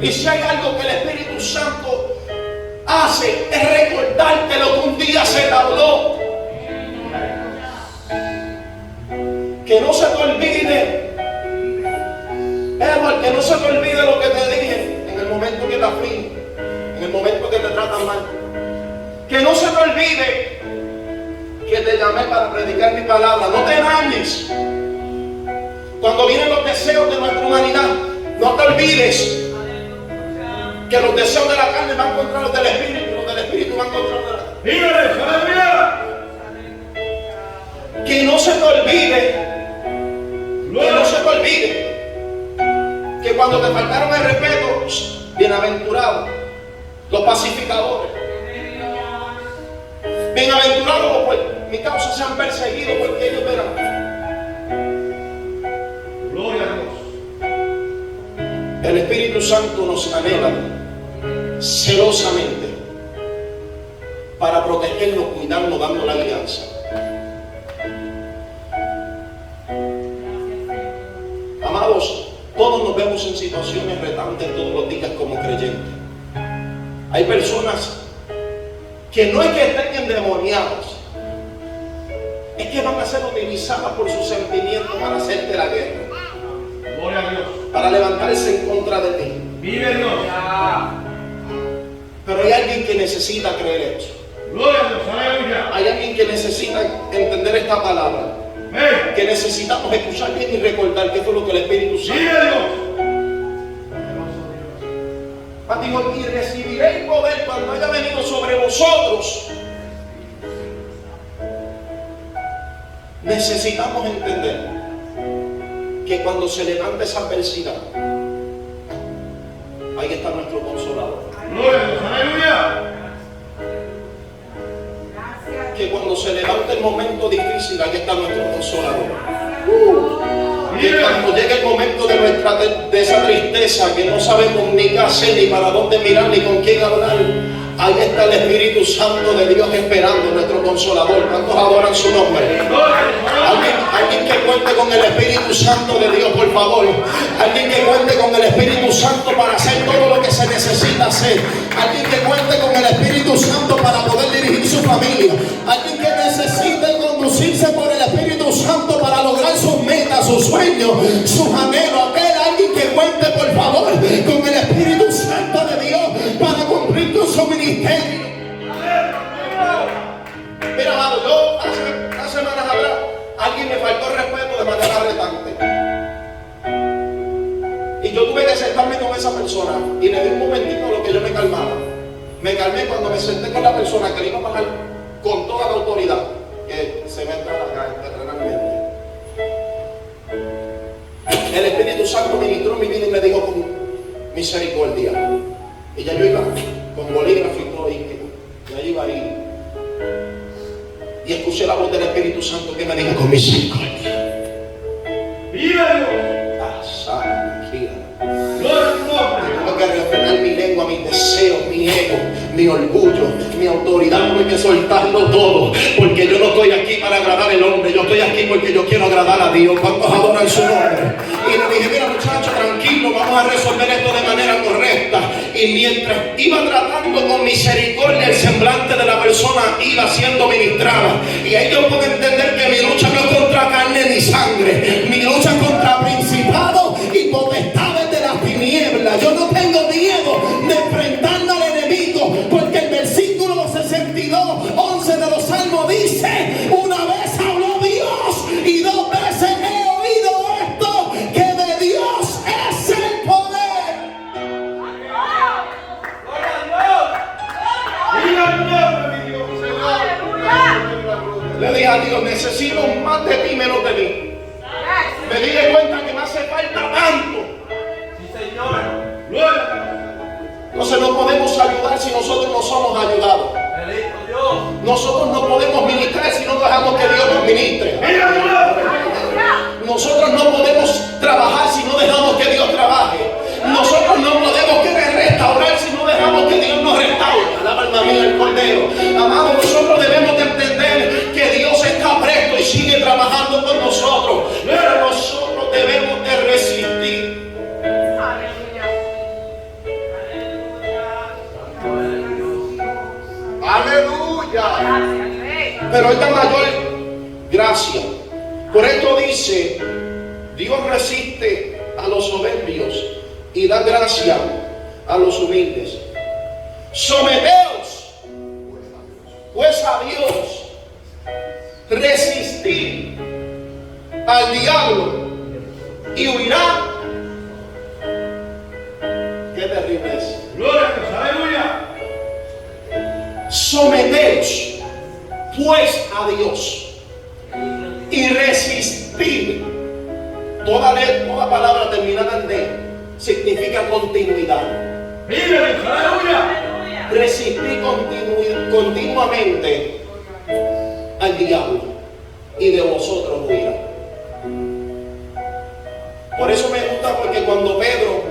Y si hay algo que el Espíritu Santo hace, es recordarte lo que un día se te habló. Que no se te olvide, Edward, que no se te olvide lo que te dije en el momento que te aflige, en el momento que te tratan mal. Que no se te olvide que te llamé para predicar mi palabra. No te dañes. Cuando vienen los deseos de nuestra humanidad, no te olvides que los deseos de la carne van contra los del Espíritu, los del Espíritu van contra los de la carne. Que no se te olvide, que no se te olvide que cuando te faltaron el respeto, bienaventurados los pacificadores, bienaventurados pues mi causa sean perseguidos porque ellos verán. Gloria a Dios. El Espíritu Santo nos anhela celosamente para protegernos, cuidarnos, dando la alianza. Amados, todos nos vemos en situaciones retantes todos los días como creyentes. Hay personas que no es que estén endemoniadas, es que van a ser utilizadas por sus sentimientos para hacerte la guerra, Gloria a Dios. para levantarse en contra de ti. Vive Dios. Pero hay alguien que necesita creer esto. Gloria a Dios, aleluya. Hay alguien que necesita entender esta palabra. Ven. Que necesitamos escuchar bien y recordar qué fue lo que el Espíritu Santo Vive Dios. dijo: y recibiréis poder cuando haya venido sobre vosotros. Necesitamos entender que cuando se levanta esa adversidad, ahí está nuestro consolador. Gloria a Dios, aleluya. Que cuando se levanta el momento difícil, ahí está nuestro consolador. Que cuando llegue el momento de esa tristeza, que no sabemos ni qué hacer, ni para dónde mirar, ni con quién hablar, ahí está el Espíritu Santo de Dios esperando, nuestro consolador. ¿Cuántos adoran su nombre? Alguien que cuente con el Espíritu Santo de Dios, por favor. Alguien que cuente con el Espíritu Santo para hacer todo lo que se necesita hacer. Alguien que cuente con el Espíritu Santo para poder dirigir su familia. Alguien que necesite conducirse por el Espíritu Santo para lograr sus metas, sus sueños, sus anhelos. Alguien que cuente, por favor, con el Espíritu Santo de Dios para cumplir con su ministerio. Mira, amado, yo hace unas semanas atrás, alguien me faltó el respeto de manera retante. Y yo tuve que sentarme con esa persona y le di un momentito a lo que yo me calmaba. Me calmé cuando me senté con la persona que le iba a pagar con toda la autoridad que se meta acá terrenalmente. El Espíritu Santo ministró en mi vida y me dijo con misericordia. Y ya yo iba con bolígrafo y todo, y ya iba ahí. Y escuché la voz del Espíritu Santo que me dijo con misericordia. ¡Viva Dios! ¡Gloria a tu nombre! Tengo que refrenar mi lengua, mis deseos, mi ego, mi orgullo, mi autoridad. Tuve que soltarlo todo, porque yo no estoy aquí para agradar al hombre, yo estoy aquí porque yo quiero agradar a Dios. ¿Cuántos adoran su nombre? Y le dije, mira muchacho, tranquilo, vamos a resolver esto de manera correcta. Y mientras iba tratando con misericordia, el semblante de la persona iba siendo ministrada. Y ahí yo puedo entender que mi lucha no es contra carne ni sangre, mi lucha es contra principados y potestades de las tinieblas. Yo no tengo miedo de enfrentarme al enemigo, porque el versículo 62:11 de los Salmos dice: una vez habló Dios y dos veces he oído esto, que de Dios es el poder. ¡Viva tu nombre, mi Dios! Le dije a Dios, necesito más de ti, menos de mí. Me di de cuenta que me hace falta tanto. ¡Gloria a Dios! Entonces no podemos ayudar si nosotros no somos ayudados. Nosotros no podemos ministrar si no dejamos que Dios nos ministre. ¡Viva tu nombre! Nosotros no podemos trabajar si no dejamos que Dios trabaje. Nosotros no podemos querer restaurar si no dejamos que Dios nos restaure. Alaba alma mía el Cordero. Amado, nosotros debemos de entender que Dios está presto y sigue trabajando con nosotros. Pero nosotros debemos de resistir. Aleluya. Pero esta mayor gracia. Por esto dice: Dios resiste a los soberbios y da gracia a los humildes. Someteos pues a Dios, resistir al diablo y huirá. Qué terrible es. ¡Gloria a Dios! ¡Aleluya! Someteos pues a Dios y resistir. Toda palabra terminada en D significa continuidad. ¡Viva Dios! ¡Aleluya! Resistir continuamente al diablo y de vosotros huirá. Por eso me gusta, porque cuando Pedro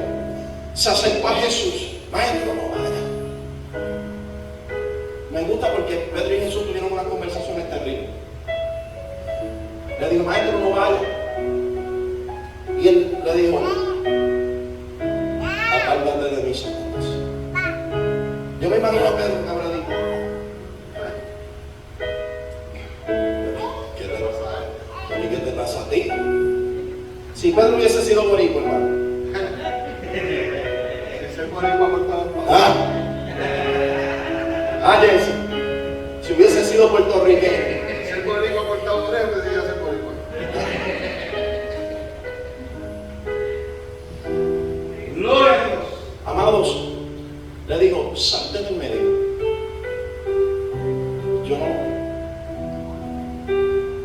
se acercó a Jesús, maestro, no vaya. Me gusta porque Pedro y Jesús tuvieron una conversación terrible. Le dijo, maestro, no vaya. Y él le dijo, apártate de mí, Satanás. Yo me imagino a Pedro que habrá dicho, ¿qué te pasa? ¿Qué te pasa a ti? Si Pedro hubiese sido boricua, hermano. Jesse, si hubiese sido puertorriqueño. Ser boricua cortado por él, decía ser boricua. ¡Gloria a Dios! Amados, le digo, salte del medio.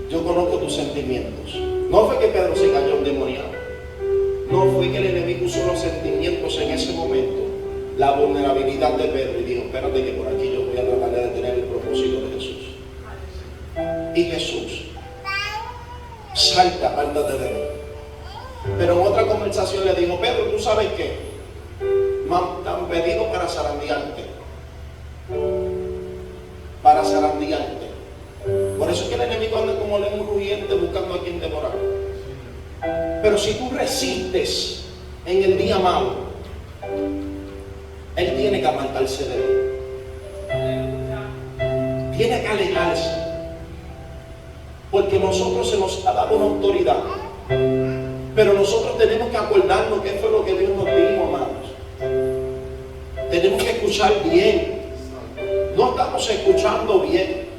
Yo conozco tus sentimientos. No fue que Pedro se cayó endemoniado. No fue que el enemigo usó los sentimientos en ese momento, la vulnerabilidad de Pedro, y dijo, espérate que por aquí yo voy a tratar de detener el propósito de Jesús. Y Jesús, salta, apártate de mí. Pero en otra conversación le dijo, Pedro, ¿tú sabes qué? Me han pedido para zarandearte. Para zarandearte. Por eso es que el enemigo anda como león rugiente buscando a quien devorar. Pero si tú resistes en el día malo, él tiene que apartarse de él. Tiene que alejarse. Porque nosotros se nos ha dado una autoridad. Pero nosotros tenemos que acordarnos qué fue lo que Dios nos dijo, amados. Tenemos que escuchar bien. No estamos escuchando bien.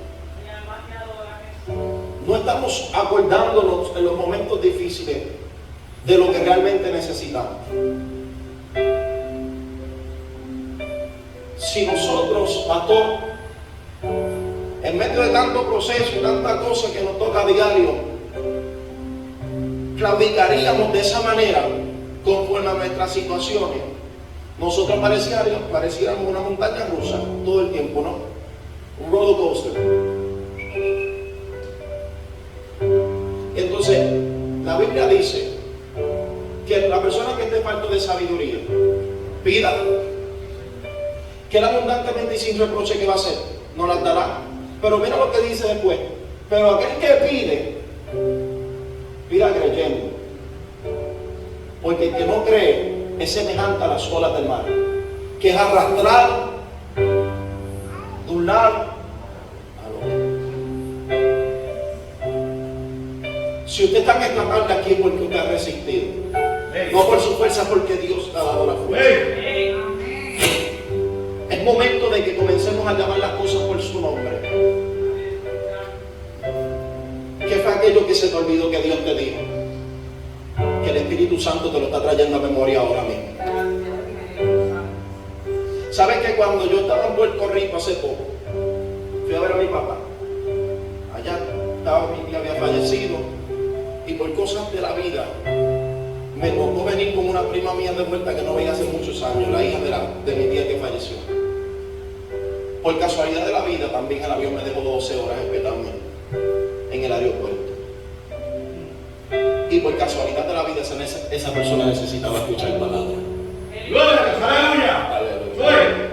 No estamos acordándonos en los momentos difíciles de lo que realmente necesitamos. Si nosotros, pastor, en medio de tanto proceso y tanta cosa que nos toca a diario, claudicaríamos de esa manera conforme a nuestras situaciones, nosotros pareciéramos una montaña rusa todo el tiempo, ¿no? Un roller coaster. Entonces, la Biblia dice que la persona que esté falto de sabiduría, pida, que él abundantemente y sin reproche que va a hacer, no las dará. Pero mira lo que dice después. Pero aquel que pide, pida creyendo. Porque el que no cree es semejante a las olas del mar, que es arrastrado de un lado al otro. Si usted está en esta tarde aquí es porque usted ha resistido, no por su fuerza, porque Dios le ha dado la fuerza. Es momento de que comencemos a llamar las cosas por su nombre. ¿Qué fue aquello que se te olvidó que Dios te dijo? Que el Espíritu Santo te lo está trayendo a memoria ahora mismo. ¿Sabes que cuando yo estaba en Puerto Rico hace poco, fui a ver a mi papá? Allá mi tía había fallecido y por cosas de la vida me tocó venir con una prima mía de vuelta que no veía hace muchos años, la hija de mi tía que falleció. Por casualidad de la vida, también el avión me dejó 12 horas esperando en el aeropuerto. Y por casualidad de la vida, esa persona necesitaba escuchar palabras. Gloria, aleluya. Aleluya.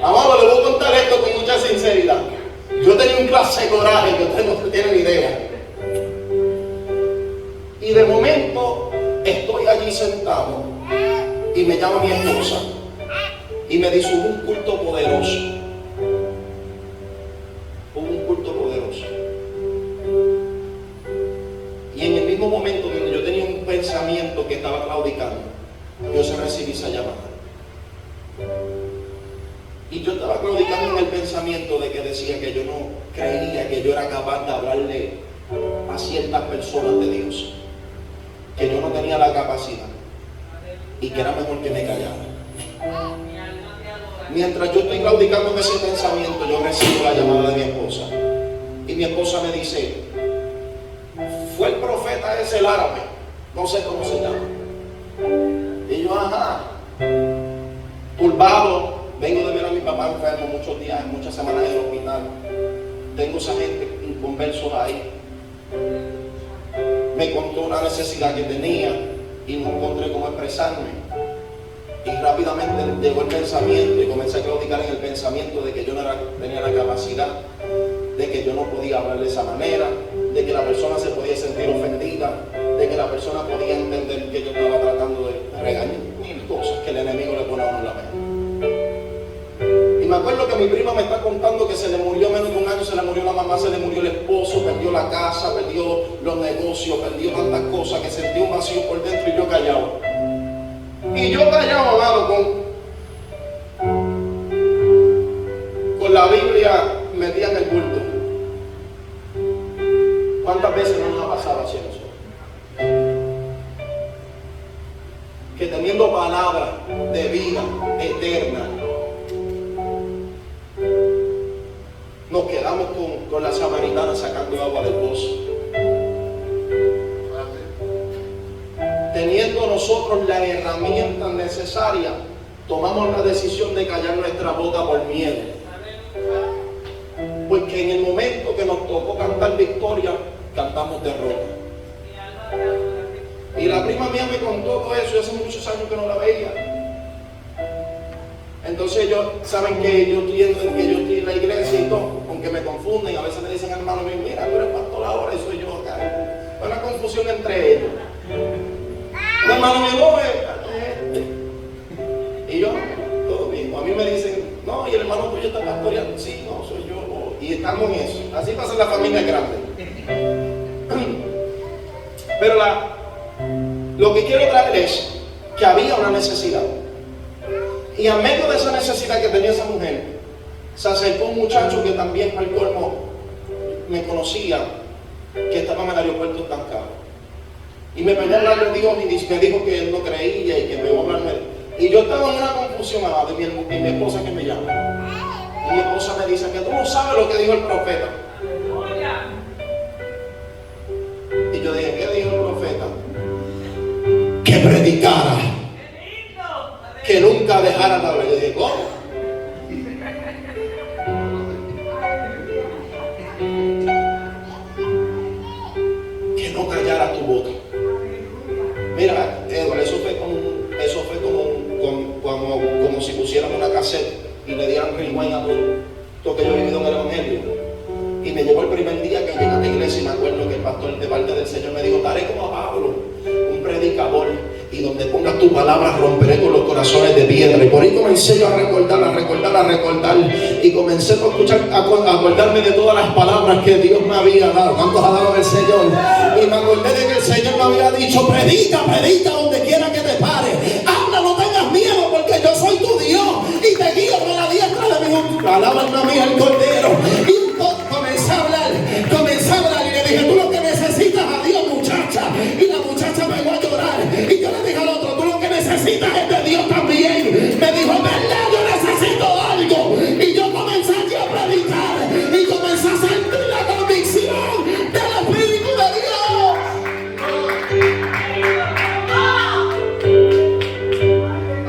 Amado, le voy a contar esto con mucha sinceridad. Yo tenía un clase de coraje que ustedes no tienen idea. Y de momento estoy allí sentado y me llama mi esposa y me dice: hubo un culto poderoso. Hubo un culto poderoso. Y en el mismo momento donde yo tenía un pensamiento que estaba claudicando, yo recibí esa llamada. Y yo estaba claudicando en el pensamiento de que decía que yo no creía que yo era capaz de hablarle a ciertas personas de Dios, que yo no tenía la capacidad y que era mejor que me callara. Mientras yo estoy claudicando en ese pensamiento, yo recibo la llamada de mi esposa y mi esposa me dice: fue el profeta ese, el árabe, no sé cómo se llama. Y yo, ajá, turbado, vengo de ver a mi papá enfermo muchos días, muchas semanas en el hospital. Tengo esa gente inconversos ahí. Me contó una necesidad que tenía y no encontré cómo expresarme. Y rápidamente llegó el pensamiento y comencé a claudicar en el pensamiento de que yo no tenía la capacidad, de que yo no podía hablar de esa manera, de que la persona se podía sentir ofendida, de que la persona podía entender que yo estaba tratando de regañar, mil cosas que el enemigo le pone a uno en la mente. Y me acuerdo que mi prima me está contando que se le murió menos de un año, se le murió la mamá, se le murió el esposo, perdió la casa, perdió los negocios, perdió tantas cosas, que sentí un vacío por dentro y yo callado. Y yo callado, amado, con la Biblia metida en el bulto. ¿Cuántas veces no nos ha pasado así a nosotros? Que teniendo palabras de vida eterna, nos quedamos con la samaritana sacando agua del pozo. Teniendo nosotros las herramientas necesarias, tomamos la decisión de callar nuestra boca por miedo. Porque en el momento que nos tocó cantar victoria, cantamos derrota. Y la prima mía me contó todo eso, y hace muchos años que no la veía. Entonces ellos saben que yo estoy en la iglesia y todo, aunque me confunden, a veces me dicen: hermano mío, mira, tú eres pastor ahora y soy yo acá. Hay una confusión entre ellos. Un hermano mío, no, y yo, todo bien. O a mí me dicen: no, y el hermano tuyo está pastoreando. Sí, no, soy yo. Y estamos en eso. Así pasa en la familia grande. Pero lo que quiero traer es que había una necesidad. Y a medio de esa necesidad que tenía esa mujer, se acercó un muchacho que también al colmo me conocía, que estaba en el aeropuerto estancado. Y me peleó hablar con Dios y me dijo que él no creía y que me iba a hablar. Y yo estaba en una confusión de mi esposa que me llama. Y mi esposa me dice que tú no sabes lo que dijo el profeta. Y yo dije, ¿qué dijo el profeta? Que predicara, que nunca dejara de hablar. Yo dije, ¿cómo? Que no callara tu boca. Mira, Edward, eso fue como si pusieran una cassette y le dieran rewind a todo lo que yo he vivido en el Evangelio. Y me llevó el primer día que llegué a la iglesia y me acuerdo que el pastor de parte del Señor me dijo, daré como a Pablo, un predicador, y donde pongas tu palabra romperé con los corazones de piedra. Y por ahí comencé yo a recordar, y comencé a escuchar, a acordarme de todas las palabras que Dios me había dado. ¿Cuántos alaban al Señor? Y me acordé de que el Señor me había dicho, predica donde quiera que te pare. Habla, no tengas miedo, porque yo soy tu Dios y te guío con la diestra de mi junto. Alaban a mí el Cordero. Y comencé a hablar y le dije, tú lo que necesitas a Dios, muchacha. Y la muchacha me va a llorar. Y yo le dije al otro, tú lo que necesitas es de Dios también. Me dijo, verdad, yo necesito algo. Y yo comencé aquí a predicar y comencé a sentir la convicción del Espíritu de Dios.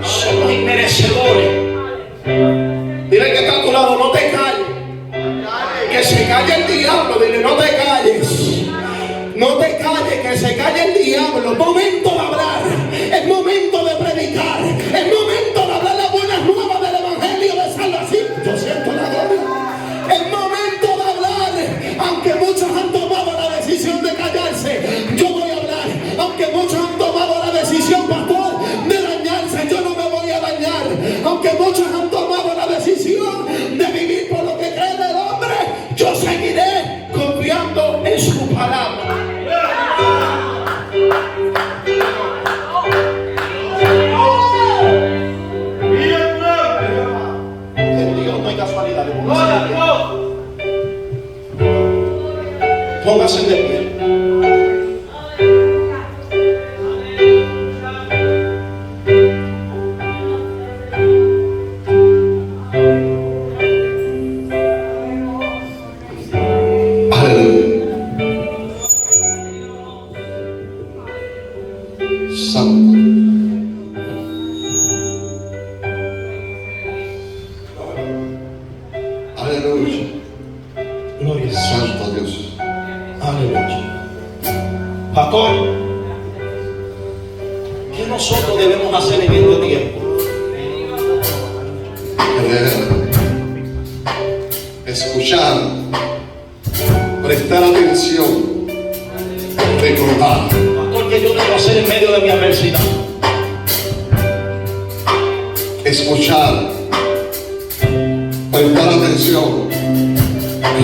Somos inmerecedores. Dile que está a tu lado, no te calles. Que se calle el diablo, dile, no te calles. No te calles, que se calle el diablo. Es momento de hablar, es momento de predicar, es momento de hablar las buenas nuevas del Evangelio de salvación. Yo siento la gloria. Es momento de hablar, aunque muchos han tomado la decisión de callarse, yo voy a hablar. Aunque muchos han tomado la decisión, pastor, de dañarse, yo no me voy a dañar. Aunque muchos han tomado la decisión de vivir por lo que cree el hombre, yo seguiré confiando en su palabra. En Dios no hay casualidad. Póngase de pie. Santo. Aleluya. Gloria a Dios. Santo Dios. Aleluya. Pastor, ¿qué nosotros debemos hacer en este tiempo? Escuchar, prestar atención, recordar. Pastor, ¿qué yo debo hacer en medio de mi adversidad? Escuchar, prestar atención,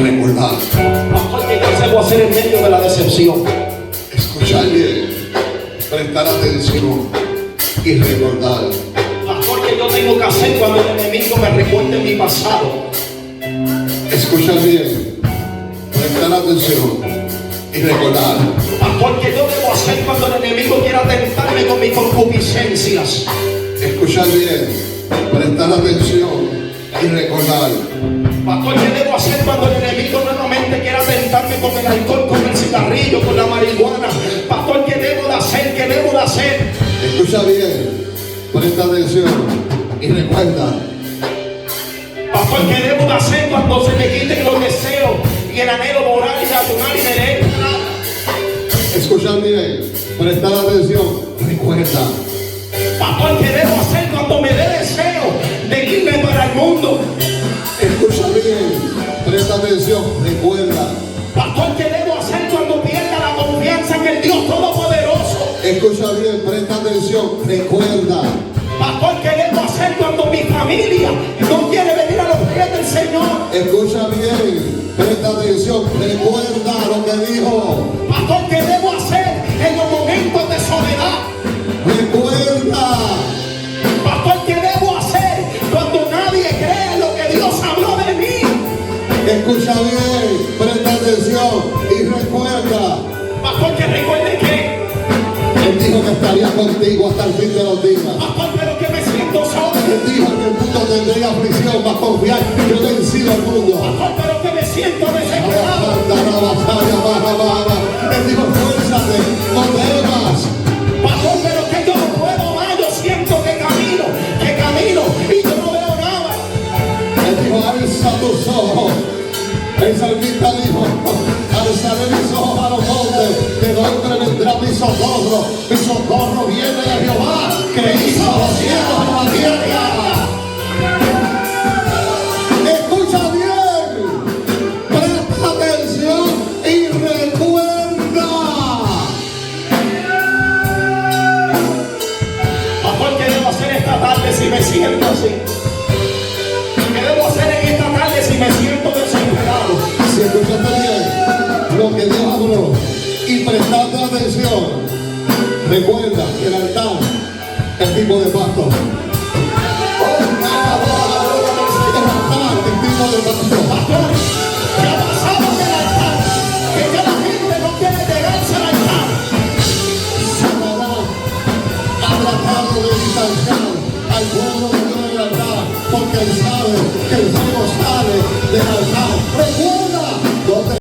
recordar. Pastor, ¿qué yo debo hacer en medio de la decepción? Escuchar bien, prestar atención y recordar. Pastor, ¿qué yo tengo que hacer cuando el enemigo me recuerde mi pasado? Escuchar bien, prestar atención y recordar. Pastor, ¿qué yo debo hacer cuando el enemigo quiera tentarme con mis concupiscencias? Escuchar bien, prestar atención y recordar. Pastor, ¿qué debo hacer cuando el enemigo nuevamente quiera tentarme con el alcohol, con el cigarrillo, con la marihuana? Pastor, ¿qué debo de hacer? ¿Qué debo de hacer? Escucha bien, presta atención y recuerda. Pastor, ¿qué debo de hacer cuando se me quiten los deseos y el anhelo moral y ayunar y leer? Escucha bien, prestar atención, recuerda. Pastor, ¿qué debo hacer cuando me dé deseo de irme para el mundo? Escucha bien, presta atención, recuerda. Pastor, ¿qué debo hacer cuando pierda la confianza en el Dios Todopoderoso? Escucha bien, presta atención, recuerda. Pastor, ¿qué debo hacer cuando mi familia no quiere venir a los pies del Señor? Escucha bien, presta atención, recuerda lo que dijo. Pastor, ¿qué debo hacer en los momentos de soledad? Recuerda. Pastor, ¿qué debo hacer cuando nadie cree lo que Dios habló de mí? Escucha bien, presta atención y recuerda. Pastor, que recuerde que dijo que estaría contigo hasta el fin de los días. Pastor, pero que me siento solo. Él dijo que el mundo tendría aflicción, mas confiar, yo he vencido al mundo. Pastor, pero que me siento desesperado. Él dijo, esfuérzate, no temas. Pastor, pero que yo no puedo más. Yo siento que camino y yo no veo nada. Él dijo, alza tus ojos. El salmista dijo, alzaré mis ojos a los montes, de donde vendrá mi socorro. Mi socorro viene de Jehová, que hizo los cielos y la tierra. Escucha bien, presta atención y recuerda. Pastor, ¿qué debo hacer esta tarde si me siento así? ¿Qué debo hacer en esta tarde si me siento desesperado? Si escuchaste bien lo que Dios habló y prestando atención, recuerda que el altar es tipo de pasto. El altar es tipo de pasto. Pastor, ¿qué ha pasado en el altar? Que ya la gente no quiere llegarse al altar. Satanás ha tratado de distanciar al pueblo de Dios del altar, porque él sabe que el fuego sale del altar.